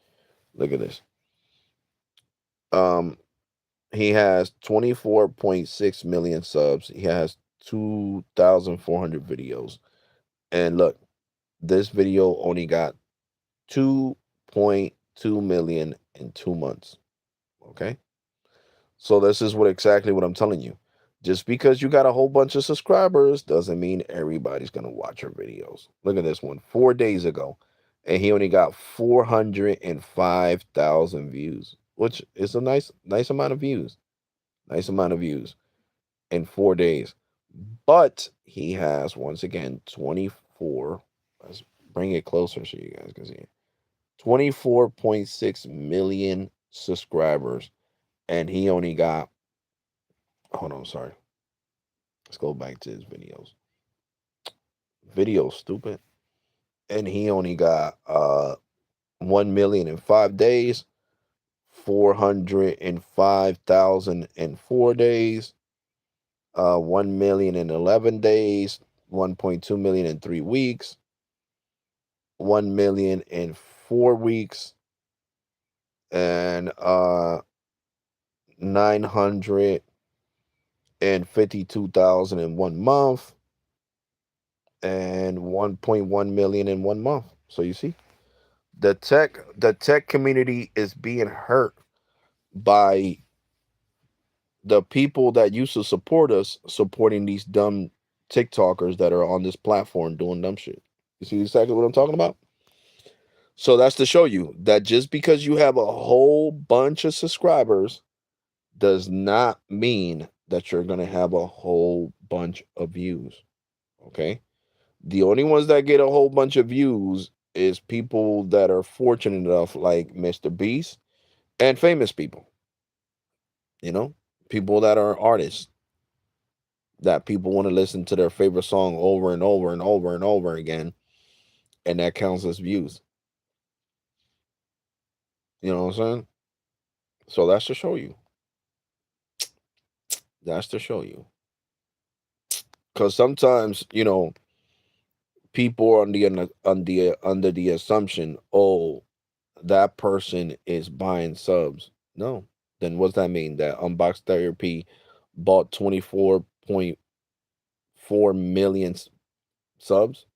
Speaker 1: Look at this. Um he has 24.6 million subs. He has 2,400 videos. And look, this video only got 2.2 million in 2 months. Okay. So this is exactly what I'm telling you. Just because you got a whole bunch of subscribers doesn't mean everybody's gonna watch your videos. Look at this one, 4 days ago, and he only got 405,000 views, which is a nice amount of views. Nice amount of views in 4 days. But he has once again 24. Let's bring it closer so you guys can see it. 24.6 million subscribers, and he only got. Hold on, sorry. Let's go back to his videos. Video stupid. And he only got 1 million in 5 days, 405,000 in 4 days, 1 million in 11 days, 1.2 million in 3 weeks, 1 million in 4 weeks, and 952,000 in 1 month, and 1.1 million in 1 month. So you see, the tech community is being hurt by the people that used to support us supporting these dumb TikTokers that are on this platform doing dumb shit. You see exactly what I'm talking about? So that's to show you that just because you have a whole bunch of subscribers does not mean that you're going to have a whole bunch of views. Okay? The only ones that get a whole bunch of views is people that are fortunate enough, like Mr. Beast, and famous people, you know, people that are artists that people want to listen to their favorite song over and over and over and over again, and that counts as views. You know what I'm saying? So that's to show you. That's to show you. Because sometimes, people are under the assumption, oh, that person is buying subs. No. Then what's that mean? That Unbox Therapy bought 24.4 million subs?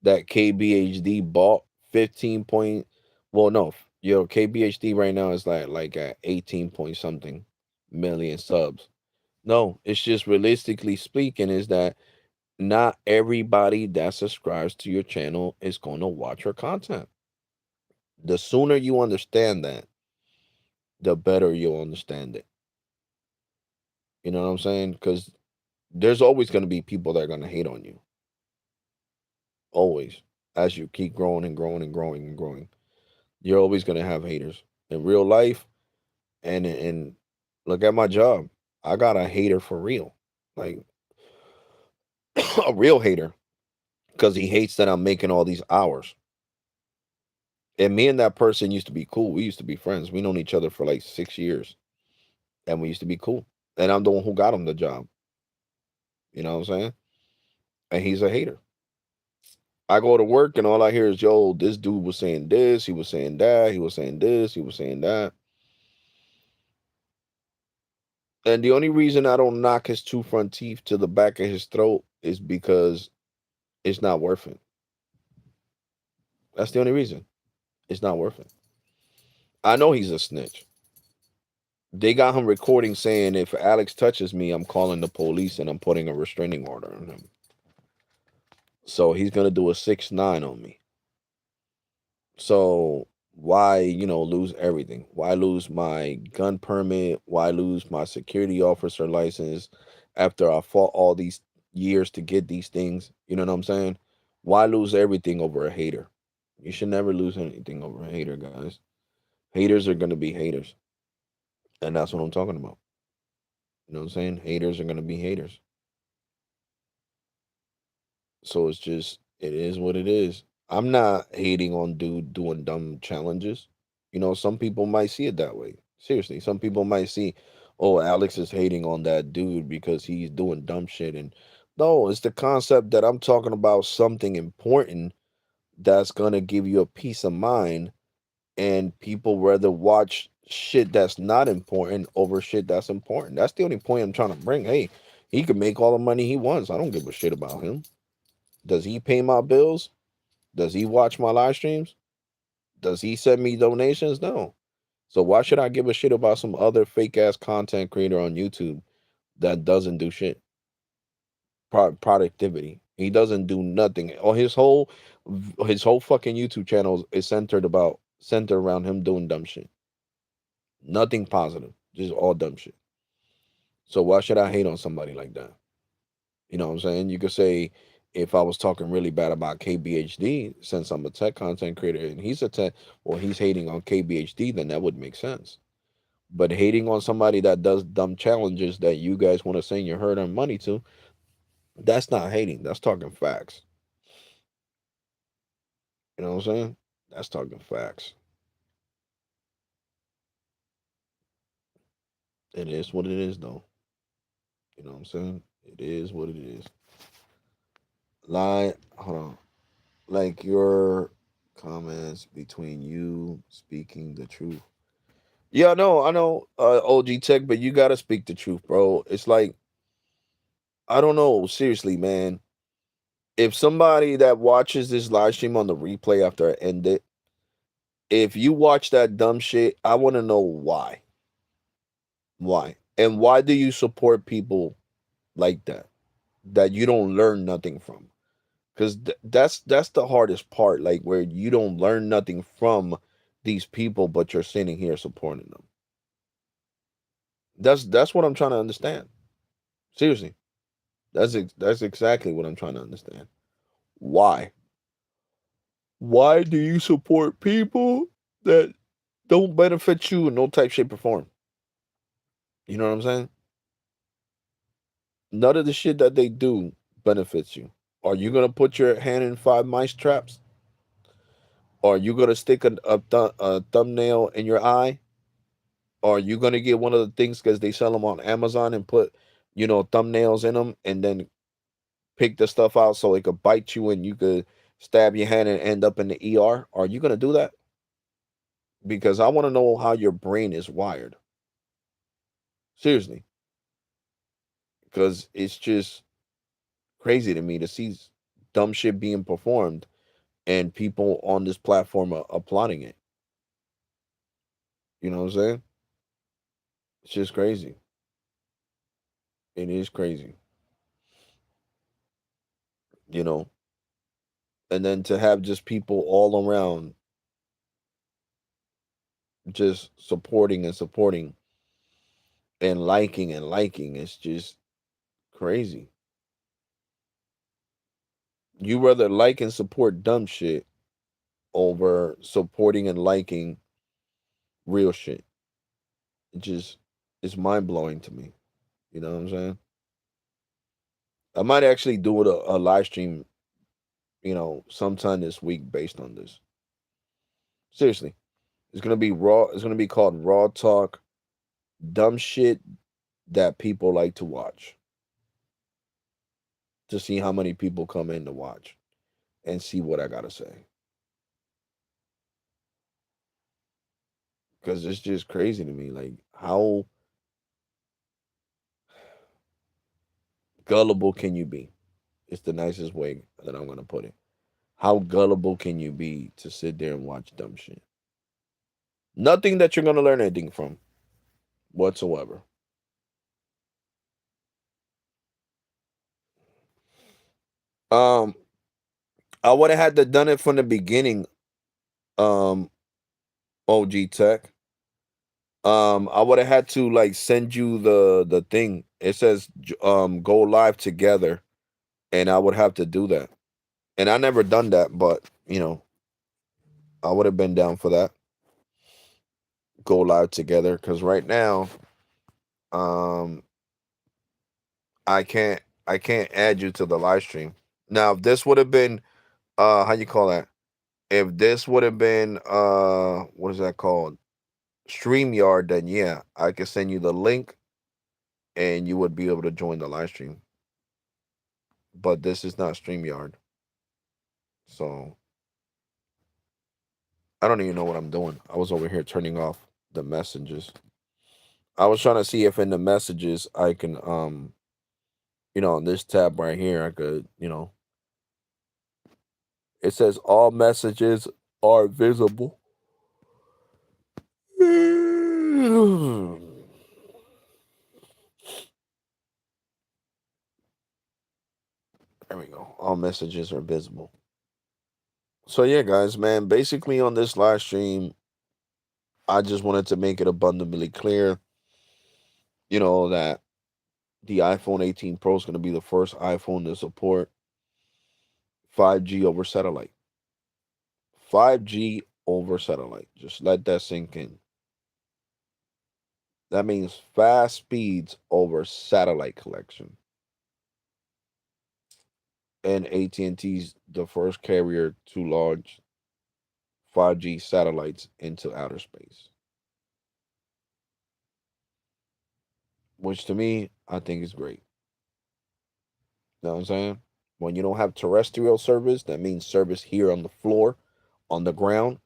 Speaker 1: That KBHD bought 15 point, well, no, KBHD right now is like at 18 point something million subs. No, it's just realistically speaking is that not everybody that subscribes to your channel is going to watch your content. The sooner you understand that, the better you'll understand it. You know what I'm saying? Because there's always going to be people that are going to hate on you. Always. As you keep growing and growing and growing and growing, you're always going to have haters in real life. And look at my job. I got a hater for real. Like a real hater because he hates that I'm making all these hours. And me and that person used to be cool. We used to be friends. We known each other for like 6 years, and we used to be cool. And I'm the one who got him the job. You know what I'm saying? And he's a hater. I go to work and all I hear is, yo, this dude was saying this, he was saying that, he was saying this, he was saying that. And the only reason I don't knock his two front teeth to the back of his throat is because it's not worth it. That's the only reason. It's not worth it. I know he's a snitch. They got him recording saying, if Alex touches me, I'm calling the police and I'm putting a restraining order on him. So he's gonna do a 6-9 on me. So why, lose everything? Why lose my gun permit? Why lose my security officer license after I fought all these years to get these things? You know what I'm saying? Why lose everything over a hater? You should never lose anything over a hater, guys. Haters are gonna be haters. And that's what I'm talking about. You know what I'm saying? Haters are gonna be haters. So it's just it is what it is. I'm not hating on dude doing dumb challenges. Some people might see it that way. Seriously, some people might see, oh, Alex is hating on that dude because he's doing dumb shit. And no, it's the concept that I'm talking about something important that's gonna give you a peace of mind, and people rather watch shit that's not important over shit that's important. That's the only point I'm trying to bring. Hey, he can make all the money he wants. I don't give a shit about him. Does he pay my bills? Does he watch my live streams? Does he send me donations? No. So why should I give a shit about some other fake ass content creator on YouTube that doesn't do shit? Productivity. He doesn't do nothing. Or his whole fucking YouTube channel is centered around him doing dumb shit. Nothing positive. Just all dumb shit. So why should I hate on somebody like that? You know what I'm saying? You could say if I was talking really bad about KBHD, since I'm a tech content creator and he's a tech, well, he's hating on KBHD, then that would make sense. But hating on somebody that does dumb challenges that you guys want to send your hard earned money to, that's not hating. That's talking facts. You know what I'm saying? That's talking facts. It is what it is, though. You know what I'm saying? It is what it is. Hold on. Like your comments between you speaking the truth. Yeah, I know, OG Tech, but you gotta speak the truth, bro. It's like I don't know, seriously, man. If somebody that watches this live stream on the replay after I end it, if you watch that dumb shit, I want to know why. Why? And why do you support people like that? That you don't learn nothing from? Because that's the hardest part, like where you don't learn nothing from these people, but you're sitting here supporting them. That's what I'm trying to understand. Seriously, that's exactly what I'm trying to understand. Why? Why do you support people that don't benefit you in no type, shape, or form? You know what I'm saying? None of the shit that they do benefits you. Are you gonna put your hand in five mice traps? Are you gonna stick a thumbnail in your eye? Are you gonna get one of the things because they sell them on Amazon and put, thumbnails in them and then pick the stuff out so it could bite you and you could stab your hand and end up in the ER? Are you gonna do that? Because I want to know how your brain is wired. Seriously, because it's just crazy to me to see dumb shit being performed and people on this platform are applauding it. You know what I'm saying? It's just crazy. It is crazy. You know, and then to have just people all around just supporting and supporting and liking, it's just crazy. You rather like and support dumb shit over supporting and liking real shit. It just it's mind blowing to me. You know what I'm saying? I might actually do it a live stream, sometime this week based on this. Seriously. It's gonna be raw. It's gonna be called Raw Talk, dumb shit that people like to watch. To see how many people come in to watch and see what I gotta say. Because it's just crazy to me. Like, how gullible can you be? It's the nicest way that I'm gonna put it. How gullible can you be to sit there and watch dumb shit? Nothing that you're gonna learn anything from whatsoever. Um, I would have had to done it from the beginning. Um, OG Tech. I would have had to like send you the thing. It says go live together, and I would have to do that. And I never done that, but I would have been down for that. Go live together because right now, um, I can't add you to the live stream. Now, if this would have been how you call that? If this would have been what is that called? StreamYard, then yeah, I could send you the link and you would be able to join the live stream. But this is not StreamYard. So I don't even know what I'm doing. I was over here turning off the messages. I was trying to see if in the messages I can on this tab right here I could, it says all messages are visible. There we go. All messages are visible. So yeah, guys, man, basically on this live stream, I just wanted to make it abundantly clear, that the iPhone 18 Pro is going to be the first iPhone to support 5G over satellite. 5G over satellite. Just let that sink in. That means fast speeds over satellite collection. And AT&T's the first carrier to launch 5G satellites into outer space. Which to me, I think is great. You know what I'm saying? When you don't have terrestrial service, that means service here on the floor, on the ground,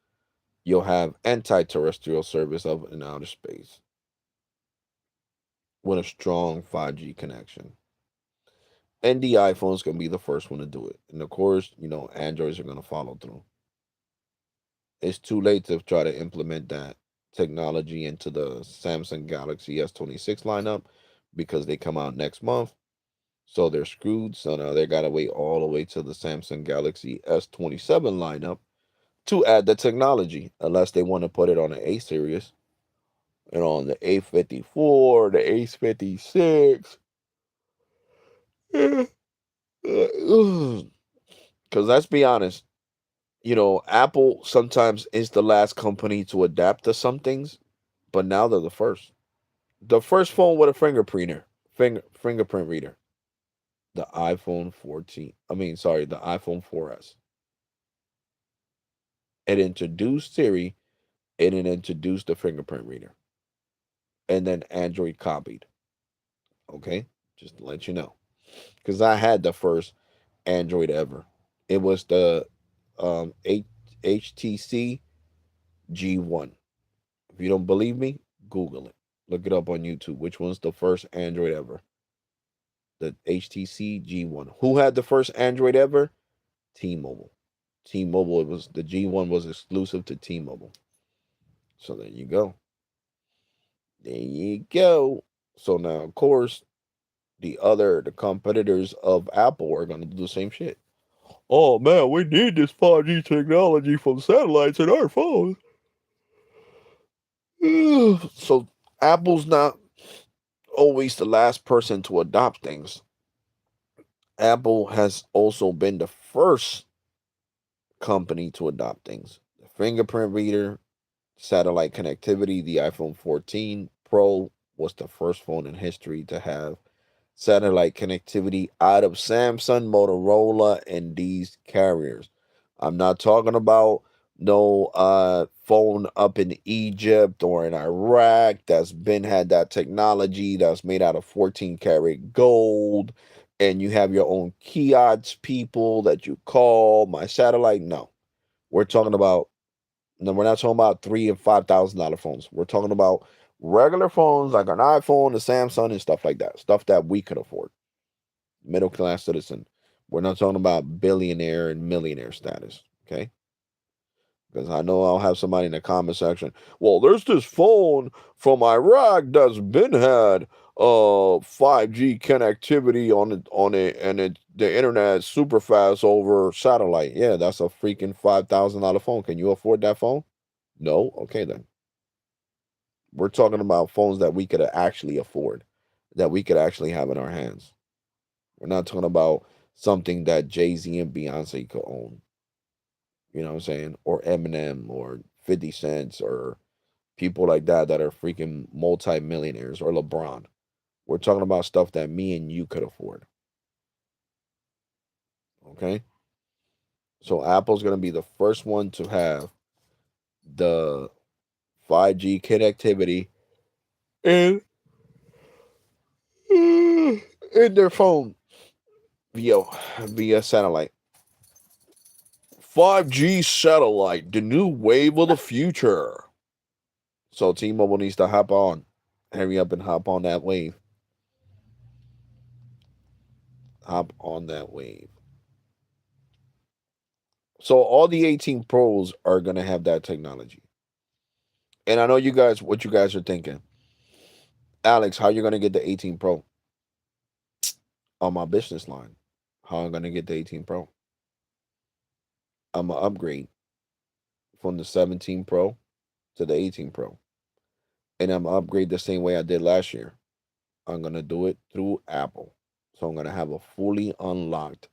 Speaker 1: you'll have anti-terrestrial service of in outer space with a strong 5G connection. And the iPhone's gonna be the first one to do it. And of course, Androids are gonna follow through. It's too late to try to implement that technology into the Samsung Galaxy S26 lineup because they come out next month. So they're screwed. So now they gotta wait all the way to the Samsung Galaxy S27 lineup to add the technology, unless they want to put it on the A series and on the A54, the A56. Because let's be honest, Apple sometimes is the last company to adapt to some things, but now they're the first. The first phone with a fingerprint reader, the iPhone 14. I mean, sorry, the iPhone 4S. It introduced Siri and it introduced the fingerprint reader, and then Android copied. Okay, just to let you know, because I had the first Android ever. It was the HTC G1. If you don't believe me, Google it. Look it up on YouTube. Which one's the first Android ever? The HTC G1. Who had the first Android ever? T-Mobile. T-Mobile. It was the G1 was exclusive to T-Mobile. So there you go. There you go. So now, of course, the competitors of Apple are going to do the same shit. Oh man, we need this 5G technology from satellites in our phones. So Apple's not always the last person to adopt things. Apple has also been the first company to adopt things. The fingerprint reader, satellite connectivity, the iPhone 14 Pro was the first phone in history to have satellite connectivity out of Samsung, Motorola, and these carriers. I'm not talking about no phone up in Egypt or in Iraq that's been had that technology that's made out of 14 karat gold and you have your own kiosk people that you call my satellite. No. We're talking about no, we're not talking about $3,000 and $5,000 phones. We're talking about regular phones like an iPhone, a Samsung, and stuff like that. Stuff that we could afford. Middle class citizen. We're not talking about billionaire and millionaire status. Okay. Because I know I'll have somebody in the comment section. Well, there's this phone from Iraq that's been had 5G connectivity on it and the internet is super fast over satellite. Yeah, that's a freaking $5,000 phone. Can you afford that phone? No? Okay then. We're talking about phones that we could actually afford, that we could actually have in our hands. We're not talking about something that Jay-Z and Beyonce could own. You know what I'm saying? Or Eminem or 50 Cents or people like that are freaking multi-millionaires or LeBron. We're talking about stuff that me and you could afford. Okay? So Apple's going to be the first one to have the 5G connectivity in, in their phone via via satellite. 5G satellite, the new wave of the future. So T-Mobile needs to hop on. Hurry up and hop on that wave. Hop on that wave. So all the 18 Pros are gonna have that technology. And I know what you guys are thinking. Alex, how you gonna get the 18 Pro? On my business line. How I'm gonna get the 18 Pro? I'm gonna upgrade from the 17 Pro to the 18 Pro. And I'm gonna upgrade the same way I did last year. I'm gonna do it through Apple. So I'm gonna have a fully unlocked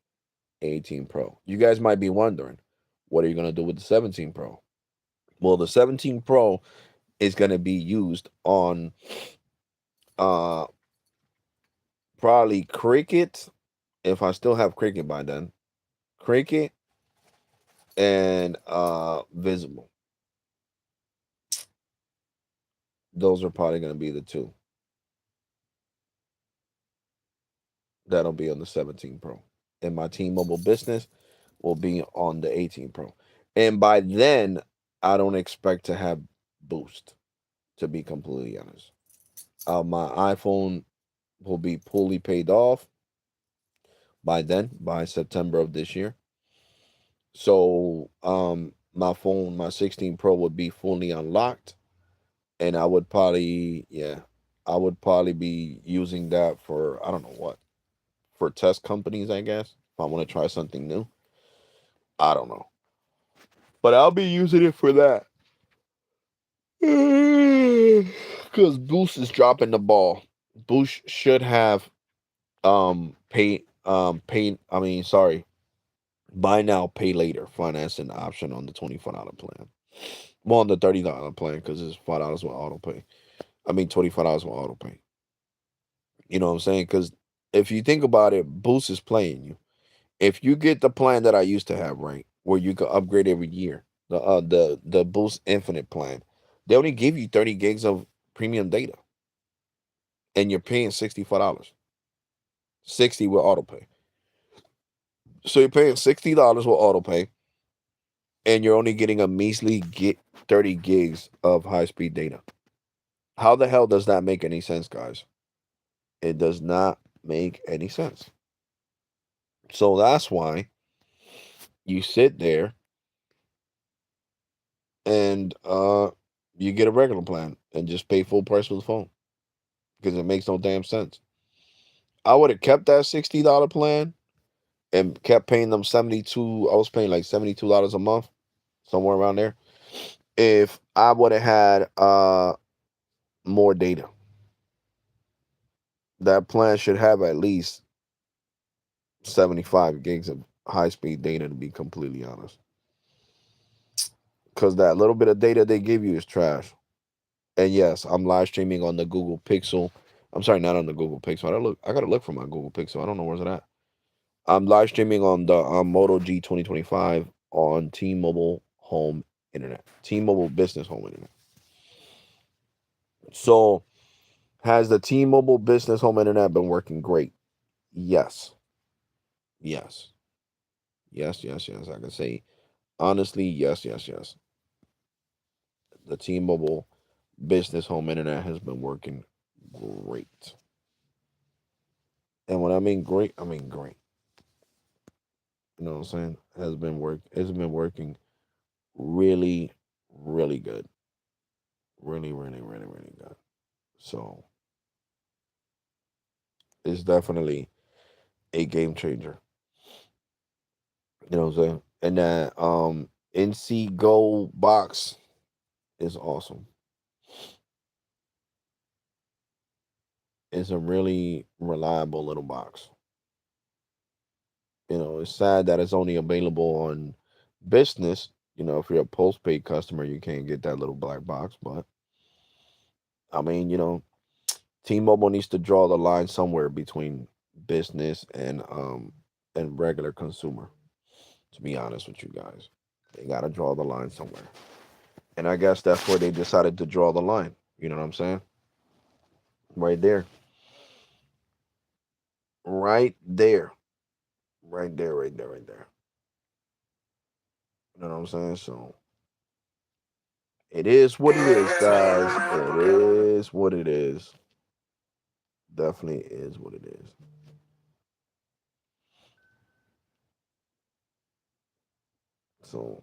Speaker 1: 18 Pro. You guys might be wondering, what are you gonna do with the 17 Pro? Well, the 17 Pro is gonna be used on uh probably Cricket, if I still have Cricket by then. Cricket and Visible. Those are probably gonna be the two that'll be on the 17 Pro. And my T-Mobile business will be on the 18 Pro. And by then, I don't expect to have boost, to be completely honest. My iPhone will be fully paid off. by then, by September of this year. So my phone, my 16 Pro would be fully unlocked, and I would probably, yeah, I would probably be using that for, I don't know what, for test companies, I guess. If I want to try something new. I don't know. But I'll be using it for that. Because Boost is dropping the ball. Boost should have I mean, sorry, buy now, pay later financing option on the $24 plan. Well, on the $30 plan, because it's $5 with auto pay. I mean $25 with auto pay. You know what I'm saying? Because if you think about it, Boost is playing you. If you get the plan that I used to have, right, where you can upgrade every year, the Boost Infinite plan, they only give you 30 gigs of premium data, and you're paying $64, 60 with auto pay. So you're paying $60 with auto pay, and you're only getting a measly get 30 gigs of high speed data. How the hell does that make any sense, guys? It does not make any sense. So that's why you sit there and you get a regular plan and just pay full price for the phone, because it makes no damn sense. I would have kept that $60 plan and kept paying them 72. I was paying like $72 a month, somewhere around there. If I would have had more data, that plan should have at least 75 gigs of high speed data, to be completely honest. Because that little bit of data they give you is trash. And yes, I'm live streaming on the Google Pixel. I'm sorry, not on the Google Pixel. I gotta look for my Google Pixel. I don't know where's it at. I'm live streaming on the Moto G 2025 on T-Mobile Home Internet, T-Mobile Business Home Internet. So, has the T-Mobile Business Home Internet been working great? Yes, yes, yes. I can say honestly, yes, yes. The T-Mobile Business Home Internet has been working great. And when I mean great, I mean great. You know what I'm saying? It's been working really, really good. Really good. So it's definitely a game changer. You know what I'm saying? And that NC Go box is awesome. It's a really reliable little box. You know, it's sad that it's only available on business. You know, if you're a postpaid customer, you can't get that little black box. But I mean, T-Mobile needs to draw the line somewhere between business and regular consumer. To be honest with you guys, they got to draw the line somewhere, and I guess that's where they decided to draw the line. You know what I'm saying? Right there, right there, right there. You know what I'm saying? So it is what it is, guys. It is what it is. Definitely is what it is. So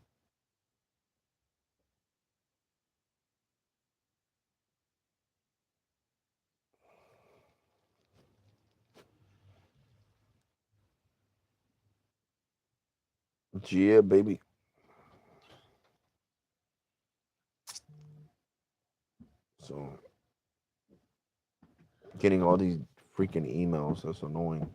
Speaker 1: yeah, baby. So getting all these freaking emails, that's annoying.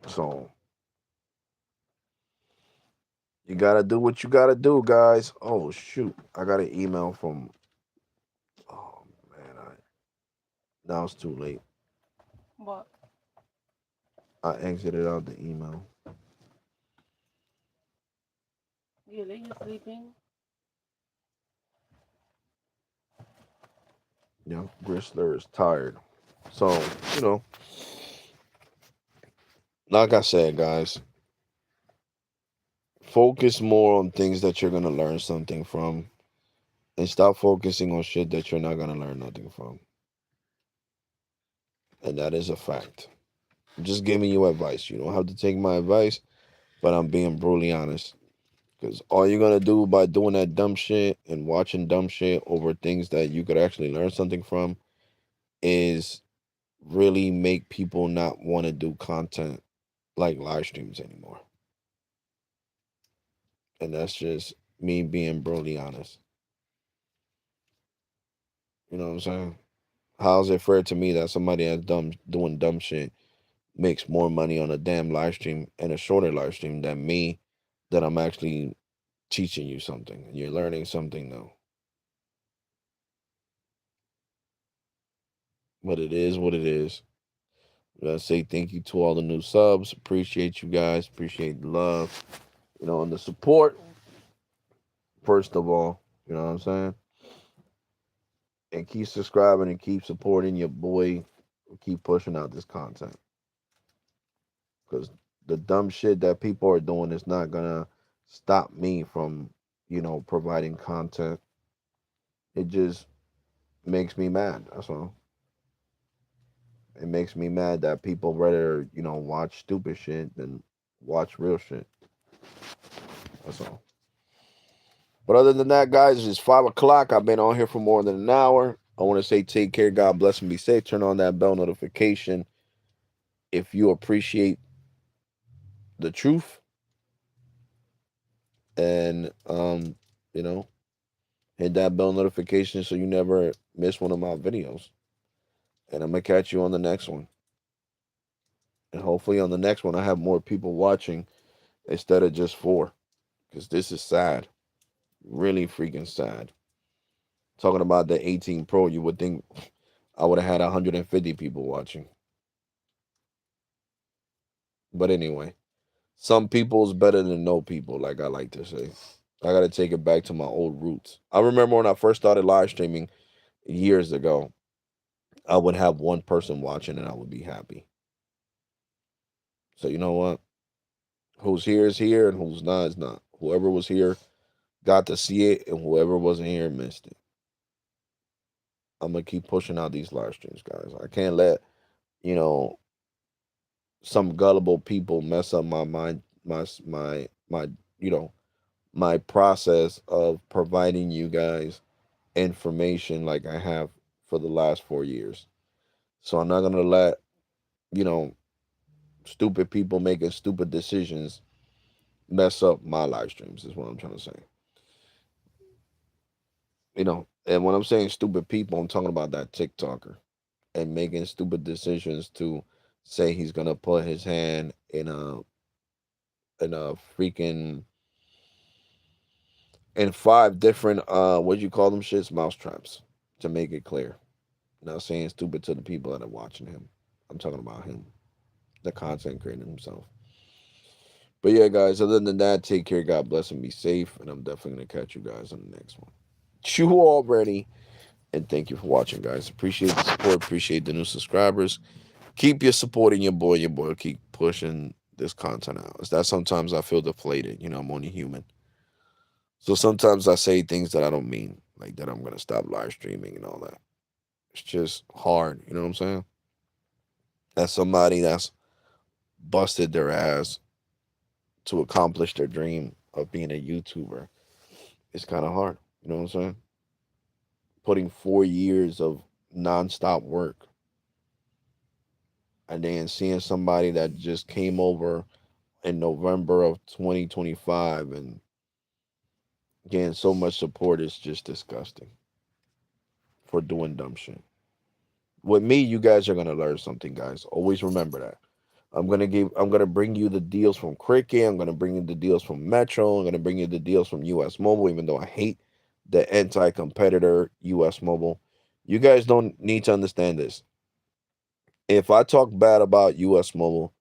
Speaker 1: So you gotta do what you gotta do, guys. Oh shoot, I got an email from. Oh man, I now it's too late.
Speaker 2: What?
Speaker 1: I exited out the email.
Speaker 2: Yeah, they just sleeping.
Speaker 1: Gristler is tired. So you know, like I said, guys, focus more on things that you're gonna learn something from, and stop focusing on shit that you're not gonna learn nothing from. and that is a fact. I'm just giving you advice. You don't have to take my advice, but I'm being brutally honest. Because all you're gonna do by doing that dumb shit and watching dumb shit over things that you could actually learn something from is really make people not want to do content like live streams anymore. And that's just me being brutally honest. You know what I'm saying? How's it fair to me that somebody that's dumb doing dumb shit makes more money on a damn live stream and a shorter live stream than me that I'm actually teaching you something and you're learning something new. But it is what it is. I gotta say thank you to all the new subs. Appreciate you guys. Appreciate the love, and the support. First of all, you know what I'm saying? And keep subscribing and keep supporting your boy. Keep pushing out this content. Because the dumb shit that people are doing is not gonna stop me from, providing content. It just makes me mad. That's all. It makes me mad that people rather, watch stupid shit than watch real shit. That's all. But other than that, guys, it's 5 o'clock. I've been on here for more than an hour. I want to say take care, God bless, and be safe. Turn on that bell notification if you appreciate the truth. And you know, hit that bell notification so you never miss one of my videos. And I'm gonna catch you on the next one. And hopefully on the next one I have more people watching instead of just 4. Because this is sad. Really freaking sad. Talking about the 18 Pro, you would think I would have had 150 people watching. But anyway, some people's better than no people, like I like to say. I gotta take it back to my old roots. I remember when I first started live streaming years ago, I would have one person watching and I would be happy. So you know what? Who's here is here and who's not is not. Whoever was here got to see it and whoever wasn't here missed it. I'm gonna keep pushing out these live streams, guys. I can't let, you know, some gullible people mess up my mind, my you know, my process of providing you guys information like I have for the last 4 years. So I'm not gonna let, you know, stupid people making stupid decisions mess up my live streams, is what I'm trying to say. And when I'm saying stupid people, I'm talking about that TikToker and making stupid decisions to say he's gonna put his hand in a freaking in 5 different what do you call them shits, mouse traps, to make it clear. Not saying stupid to the people that are watching him. I'm talking about him, the content creator himself. But yeah, guys, other than that, take care, God bless, and be safe. And I'm definitely gonna catch you guys on the next one. You already. And thank you for watching, guys. Appreciate the support. Appreciate the new subscribers. Keep your supporting your boy. Your boy will keep pushing this content out. It's that sometimes I feel deflated. I'm only human. So sometimes I say things that I don't mean, like that I'm gonna stop live streaming and all that. It's just hard. You know what I'm saying? As somebody that's busted their ass to accomplish their dream of being a YouTuber, it's kind of hard. You know what I'm saying? Putting 4 years of nonstop work and then seeing somebody that just came over in November of 2025 and getting so much support is just disgusting for doing dumb shit. With me, you guys are gonna learn something, guys. Always remember that. I'm gonna bring you the deals from Cricket. I'm gonna bring you the deals from Metro. I'm gonna bring you the deals from US Mobile, even though I hate the anti-competitor US Mobile. You guys don't need to understand this. If I talk bad about US Mobile,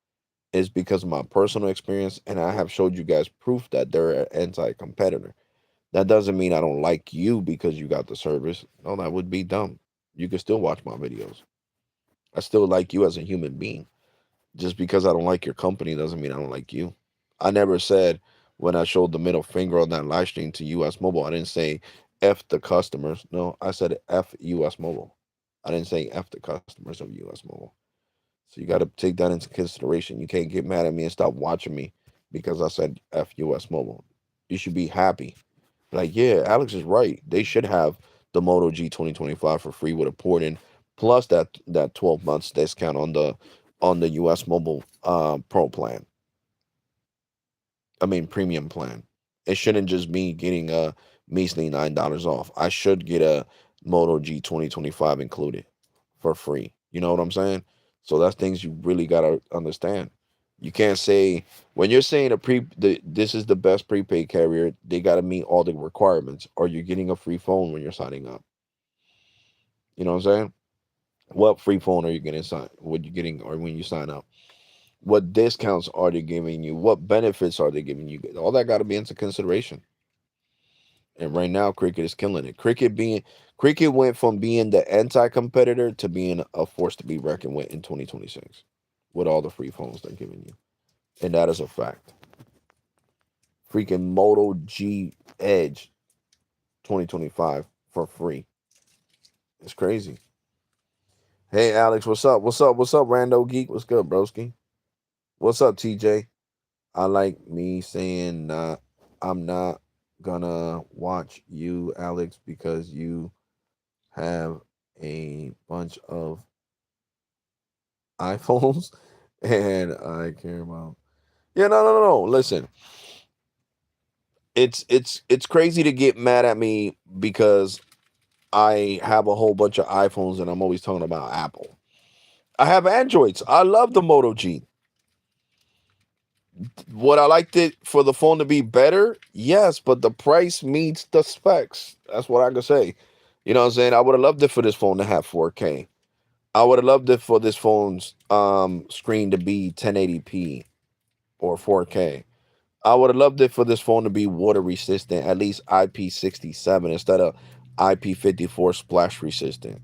Speaker 1: it's because of my personal experience, and I have showed you guys proof that they're an anti-competitor. That doesn't mean I don't like you because you got the service. No, that would be dumb. You can still watch my videos. I still like you as a human being. Just because I don't like your company doesn't mean I don't like you. I never said when I showed the middle finger on that live stream to US Mobile, I didn't say F the customers. No, I said F US Mobile. I didn't say F the customers of US Mobile. So you got to take that into consideration. You can't get mad at me and stop watching me because I said FUS Mobile. You should be happy. Like, yeah, Alex is right. They should have the Moto G 2025 for free with a port in, plus that 12 months discount on the US Mobile Pro plan. I mean premium plan. It shouldn't just be getting a measly $9 off. I should get a Moto G 2025 included for free. You know what I'm saying? So that's things you really gotta understand. You can't say when you're saying this is the best prepaid carrier, they gotta meet all the requirements, or you're getting a free phone when you're signing up. You know what I'm saying? What free phone are you getting sign? What you getting, or when you sign up? What discounts are they giving you? What benefits are they giving you? All that got to be into consideration. And right now, cricket is killing it. Cricket went from being the anti-competitor to being a force to be reckoned with in 2026, with all the free phones they're giving you, and that is a fact. Freaking Moto G Edge 2025 for free. It's crazy. Hey Alex, what's up? What's up? What's up, Rando Geek? What's good, broski? What's up, TJ? I like me saying I'm not gonna watch you, Alex, because you have a bunch of iPhones and I care about. Yeah, no. Listen, it's crazy to get mad at me because I have a whole bunch of iPhones and I'm always talking about Apple. I have Androids. I love the Moto G. Would I liked it for the phone to be better? Yes, but the price meets the specs. That's what I can say. You know what I'm saying? I would have loved it for this phone to have 4K. I would have loved it for this phone's screen to be 1080p or 4K. I would have loved it for this phone to be water resistant, at least IP67 instead of IP54 splash resistant.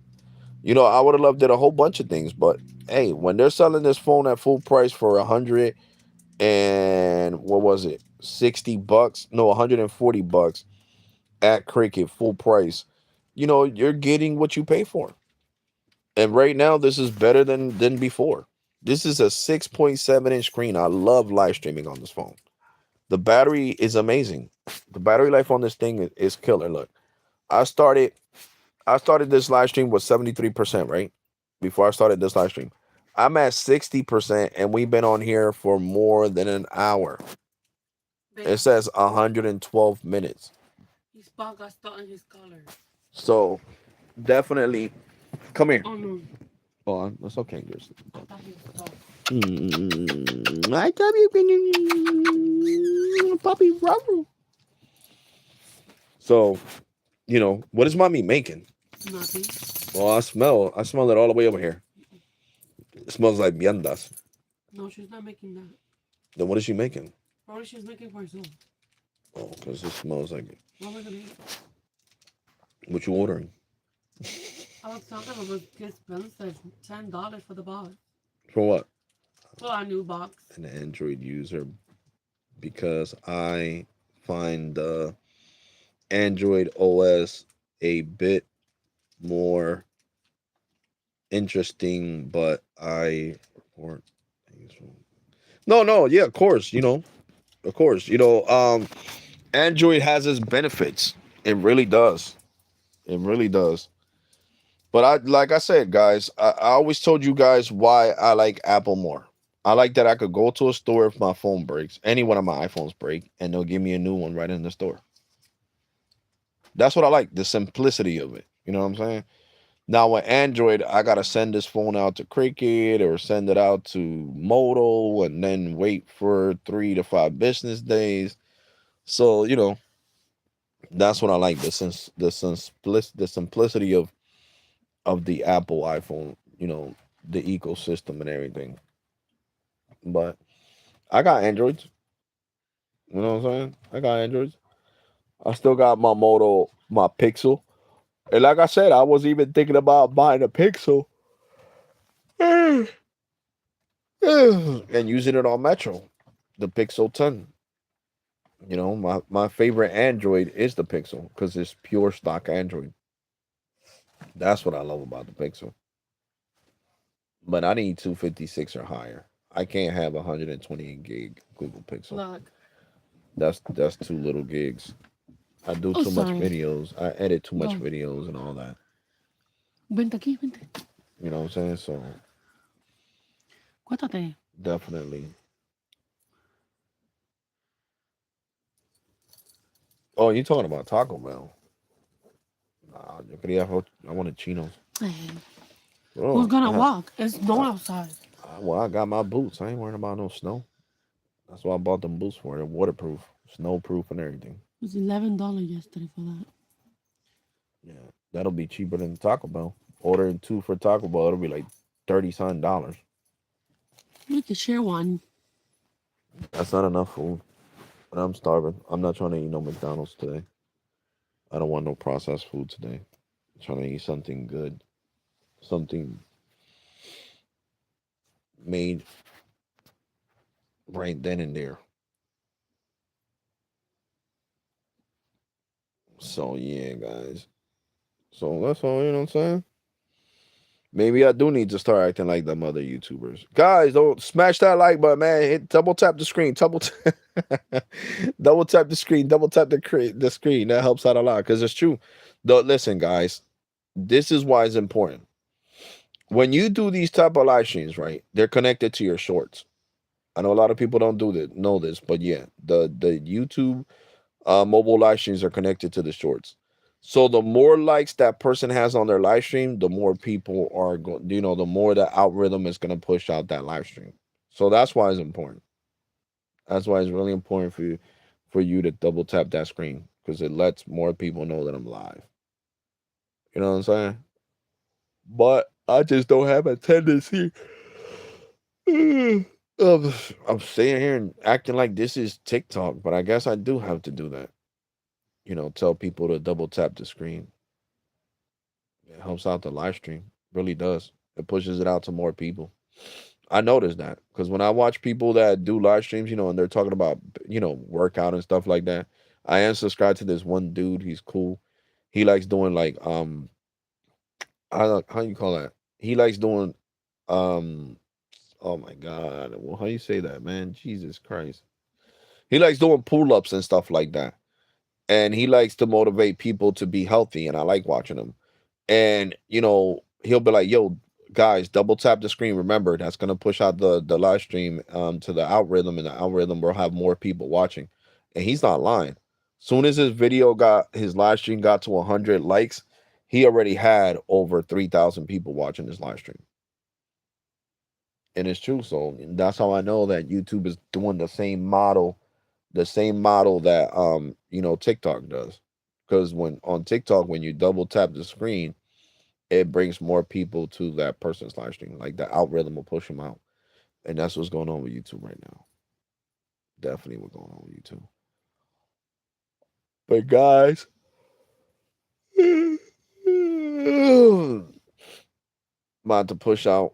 Speaker 1: You know, I would have loved it a whole bunch of things, but hey, when they're selling this phone at full price for 100 and what was it, $60? No, $140 at Cricket full price. You know, you're getting what you pay for. And right now, this is better than before. This is a 6.7-inch screen. I love live streaming on this phone. The battery is amazing. The battery life on this thing is killer. Look, I started I started this live stream with 73%, right? Before I started this live stream. I'm at 60% and we've been on here for more than an hour. It
Speaker 2: Babe,
Speaker 1: says 112 minutes.
Speaker 2: his bug got stuck in his collar.
Speaker 1: So definitely come here.
Speaker 2: Oh no,
Speaker 1: Hold on. That's okay. Girls.
Speaker 2: I thought he was stuck.
Speaker 1: I love you, puppy rubber. So, what is mommy making?
Speaker 2: Nothing.
Speaker 1: Well, I smell it all the way over here. It smells like viandas.
Speaker 2: No, she's not making that.
Speaker 1: Then what is she making?
Speaker 2: Probably she's making for herself.
Speaker 1: Oh, because it smells like it.
Speaker 2: What am I gonna eat?
Speaker 1: What you ordering?
Speaker 2: I was talking about it was expensive. $10 for the box.
Speaker 1: For what?
Speaker 2: For our new box.
Speaker 1: An Android user, because I find the Android OS a bit more interesting, but I report things. No, yeah, of course, of course, Android has its benefits. It really does. It really does. But like I said, guys, I always told you guys why I like Apple more. I like that I could go to a store if my phone breaks, any one of my iPhones break, and they'll give me a new one right in the store. That's what I like, the simplicity of it. You know what I'm saying? Now with Android, I gotta send this phone out to Cricket or send it out to Moto and then wait for 3 to 5 business days. So that's what I like, the simplicity of the Apple iPhone. The ecosystem and everything. But I got Androids. You know what I'm saying? I got Androids. I still got my my Pixel. And like I said, I was even thinking about buying a Pixel and using it on Metro, the Pixel 10. My favorite Android is the Pixel because it's pure stock Android. That's what I love about the Pixel. but I need 256 or higher. I can't have 128 gig Google Pixel.
Speaker 2: Look.
Speaker 1: That's too little gigs. I do
Speaker 2: Oh,
Speaker 1: too much
Speaker 2: sorry.
Speaker 1: videos. I edit too much
Speaker 2: Go.
Speaker 1: videos and all that.
Speaker 2: Vente aquí, vente.
Speaker 1: You know what I'm saying? So
Speaker 2: Cuéntate.
Speaker 1: definitely. Oh, you talking about Taco Bell? Yo quería I wanted chinos.
Speaker 2: Hey, who's
Speaker 1: Oh,
Speaker 2: gonna walk? It's snow outside.
Speaker 1: well, I got my boots. I ain't worrying about no snow. That's why I bought them boots for. They're waterproof, snowproof, and everything.
Speaker 2: It was $11 yesterday for that.
Speaker 1: Yeah, that'll be cheaper than Taco Bell. Ordering two for Taco Bell, it'll be like 30 something dollars.
Speaker 2: We could share one.
Speaker 1: That's not enough food. And I'm starving. I'm not trying to eat no McDonald's today. I don't want no processed food today. I'm trying to eat something good, something made right then and there. So yeah, guys. So that's all. You know what I'm saying? Maybe I do need to start acting like them other YouTubers. Guys, don't smash that like button, man. Hit double tap the screen. Double tap the screen. Double tap the screen. That helps out a lot because it's true. Though, listen, guys, this is why it's important. When you do these type of live streams, right? They're connected to your shorts. I know a lot of people don't do this, know this, but yeah, the YouTube mobile live streams are connected to the shorts. So the more likes that person has on their live stream, the more people are going, the more the algorithm is going to push out that live stream. So that's why it's important. That's why it's really important for you to double tap that screen because it lets more people know that I'm live. You know what I'm saying? But I just don't have a tendency. I'm sitting here and acting like this is TikTok, but I guess I do have to do that. Tell people to double tap the screen. It helps out the live stream. Really does. It pushes it out to more people. I noticed that because when I watch people that do live streams, and they're talking about, workout and stuff like that, I am subscribed to this one dude. He's cool. He likes doing like, I don't know, how you call that? He likes doing, um, oh my God. Well, how you say that, man? Jesus Christ. He likes doing pull ups and stuff like that. And he likes to motivate people to be healthy. And I like watching him. And he'll be like, "Yo, guys, double tap the screen. Remember, that's gonna push out the live stream to the algorithm, and the algorithm will have more people watching." And he's not lying. Soon as his live stream got to 100 likes, he already had over 3,000 people watching his live stream. And it's true. So that's how I know that YouTube is doing the same model that TikTok does. Because when on TikTok, when you double tap the screen, it brings more people to that person's live stream. Like the algorithm will push them out. And that's what's going on with YouTube right now. Definitely what's going on with YouTube. But guys, I'm about to push out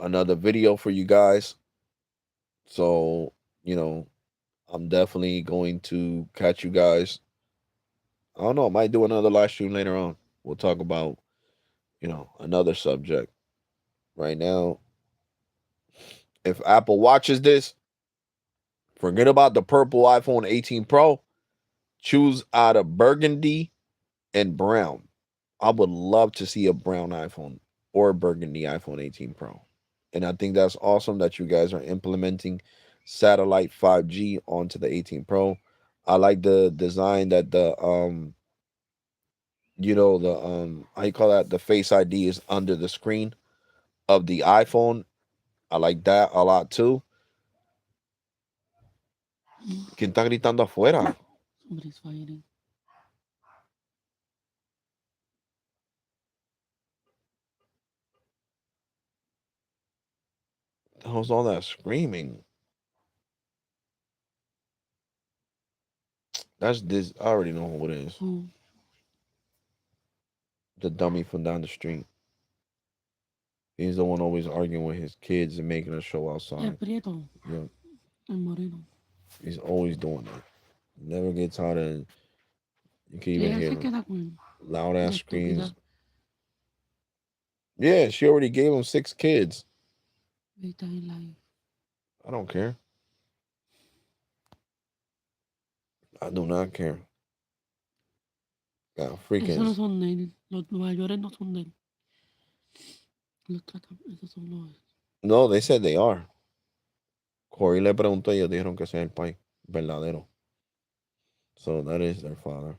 Speaker 1: another video for you guys. So, you know, I'm definitely going to catch you guys. I don't know, I might do another live stream later on. We'll talk about, another subject. Right now, if Apple watches this, forget about the purple iPhone 18 Pro. Choose out of burgundy and brown. I would love to see a brown iPhone or a burgundy iPhone 18 Pro. And I think that's awesome that you guys are implementing satellite 5G onto the 18 Pro. I like the design that the how you call that? The Face ID is under the screen of the iPhone. I like that a lot too. ¿Quién está gritando afuera?
Speaker 2: Somebody's fighting.
Speaker 1: The hell's all that screaming? That's this. I already know who it is.
Speaker 2: Oh,
Speaker 1: The dummy from down the street. He's the one always arguing with his kids and making a show
Speaker 2: el
Speaker 1: outside.
Speaker 2: prieto,
Speaker 1: Yeah,
Speaker 2: el moreno.
Speaker 1: he's always doing that. Never gets tired of. You can even
Speaker 2: Ella
Speaker 1: hear
Speaker 2: se
Speaker 1: him.
Speaker 2: queda con
Speaker 1: Loud
Speaker 2: la
Speaker 1: ass screams.
Speaker 2: estúpida.
Speaker 1: Yeah, she already gave him 6 kids.
Speaker 2: Wait, I live.
Speaker 1: I don't care. I do not care. Got
Speaker 2: Esos
Speaker 1: freaking.
Speaker 2: no son de él. Los mayores no son de él. Los tratan. Esos son los.
Speaker 1: No, they said they are. Corey le preguntó y ellos dijeron que ese es el país verdadero. So that is their father.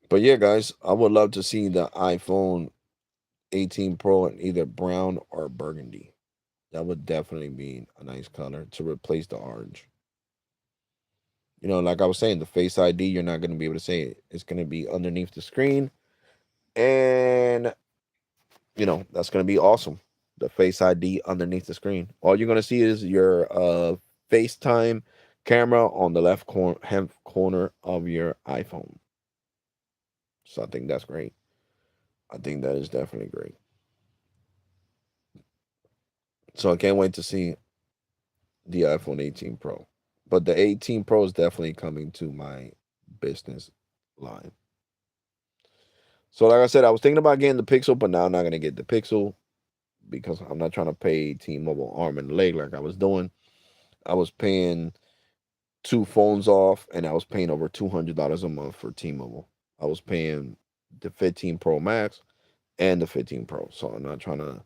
Speaker 1: But yeah, guys, I would love to see the iPhone 18 Pro in either brown or burgundy. That would definitely be a nice color to replace the orange. Like I was saying, the Face ID, you're not going to be able to say it. It's going to be underneath the screen. And, that's going to be awesome. The Face ID underneath the screen. All you're going to see is your FaceTime camera on the left corner of your iPhone. So I think that's great. I think that is definitely great. So I can't wait to see the iPhone 18 Pro. But the 18 Pro is definitely coming to my business line. So like I said, I was thinking about getting the Pixel, but now I'm not gonna get the Pixel because I'm not trying to pay T-Mobile arm and leg like I was doing. I was paying 2 phones off, and I was paying over $200 a month for T-Mobile. I was paying the 15 Pro Max and the 15 Pro. So I'm not trying to,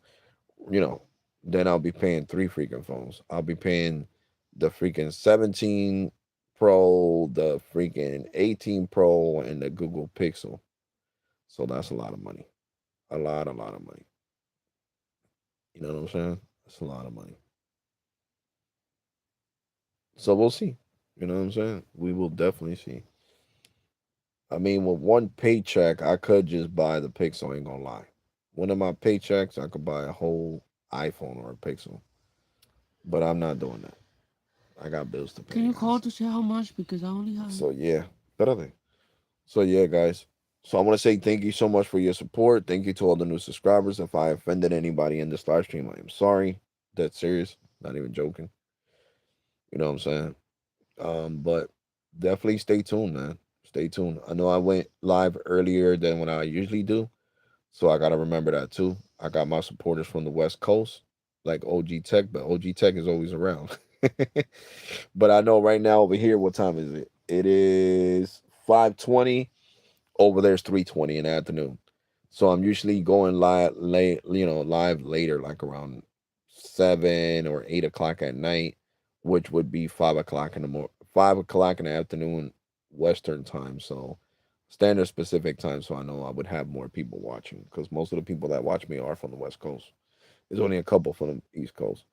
Speaker 1: you know, then I'll be paying 3 freaking phones. I'll be paying the freaking 17 Pro, the freaking 18 Pro, and the Google Pixel. So that's a lot of money. A lot of money. You know what I'm saying? That's a lot of money. So we'll see. You know what I'm saying? We will definitely see. I mean, with one paycheck, I could just buy the Pixel, ain't gonna lie. One of my paychecks, I could buy a whole iPhone or a Pixel. But I'm not doing that. I got bills to
Speaker 2: Can
Speaker 1: pay,
Speaker 2: you call
Speaker 1: guys.
Speaker 2: to say how much? Because I only have.
Speaker 1: So yeah. Espérate. So yeah, guys. So I want to say thank you so much for your support. Thank you to all the new subscribers. If I offended anybody in this live stream, I am sorry. That's serious. Not even joking. You know what I'm saying? But definitely stay tuned, man. Stay tuned. I know I went live earlier than what I usually do, so I gotta remember that too. I got my supporters from the West Coast, like OG Tech, but OG Tech is always around. But I know right now over here, what time is it? It is 5:20. Over there's 3:20 in the afternoon. So I'm usually going live late, live later, like around 7 or 8 o'clock at night, which would be 5 o'clock in the 5 o'clock in the afternoon Western time. So standard specific time. So I know I would have more people watching because most of the people that watch me are from the West Coast. There's only a couple from the East Coast.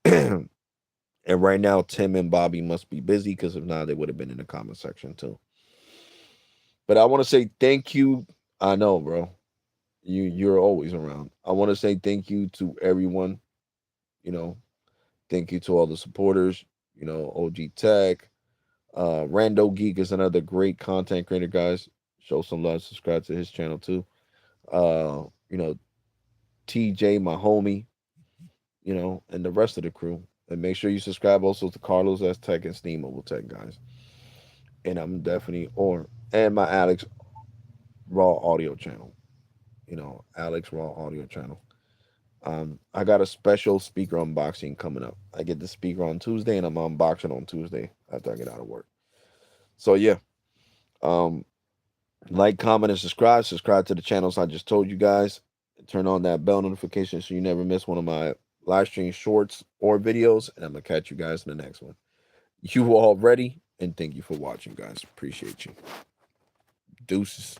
Speaker 1: And right now, Tim and Bobby must be busy because if not, they would have been in the comment section too. But I want to say thank you. I know, bro. You're always around. I want to say thank you to everyone. You know, thank you to all the supporters. OG Tech, Rando Geek is another great content creator, guys. Show some love. Subscribe to his channel too. Uh, you know, TJ, my homie. And the rest of the crew. And make sure you subscribe also to Carlos S Tech and Steam Mobile Tech, guys. And I'm definitely and my Alex Raw Audio channel. Alex Raw Audio channel. I got a special speaker unboxing coming up. I get the speaker on Tuesday, and I'm unboxing on Tuesday after I get out of work. So yeah, um, like, comment, and subscribe. Subscribe to the channels I just told you guys. Turn on that bell notification so you never miss one of my live stream shorts or videos. And I'm gonna catch you guys in the next one. You all ready? And thank you for watching, guys. Appreciate you. Deuces.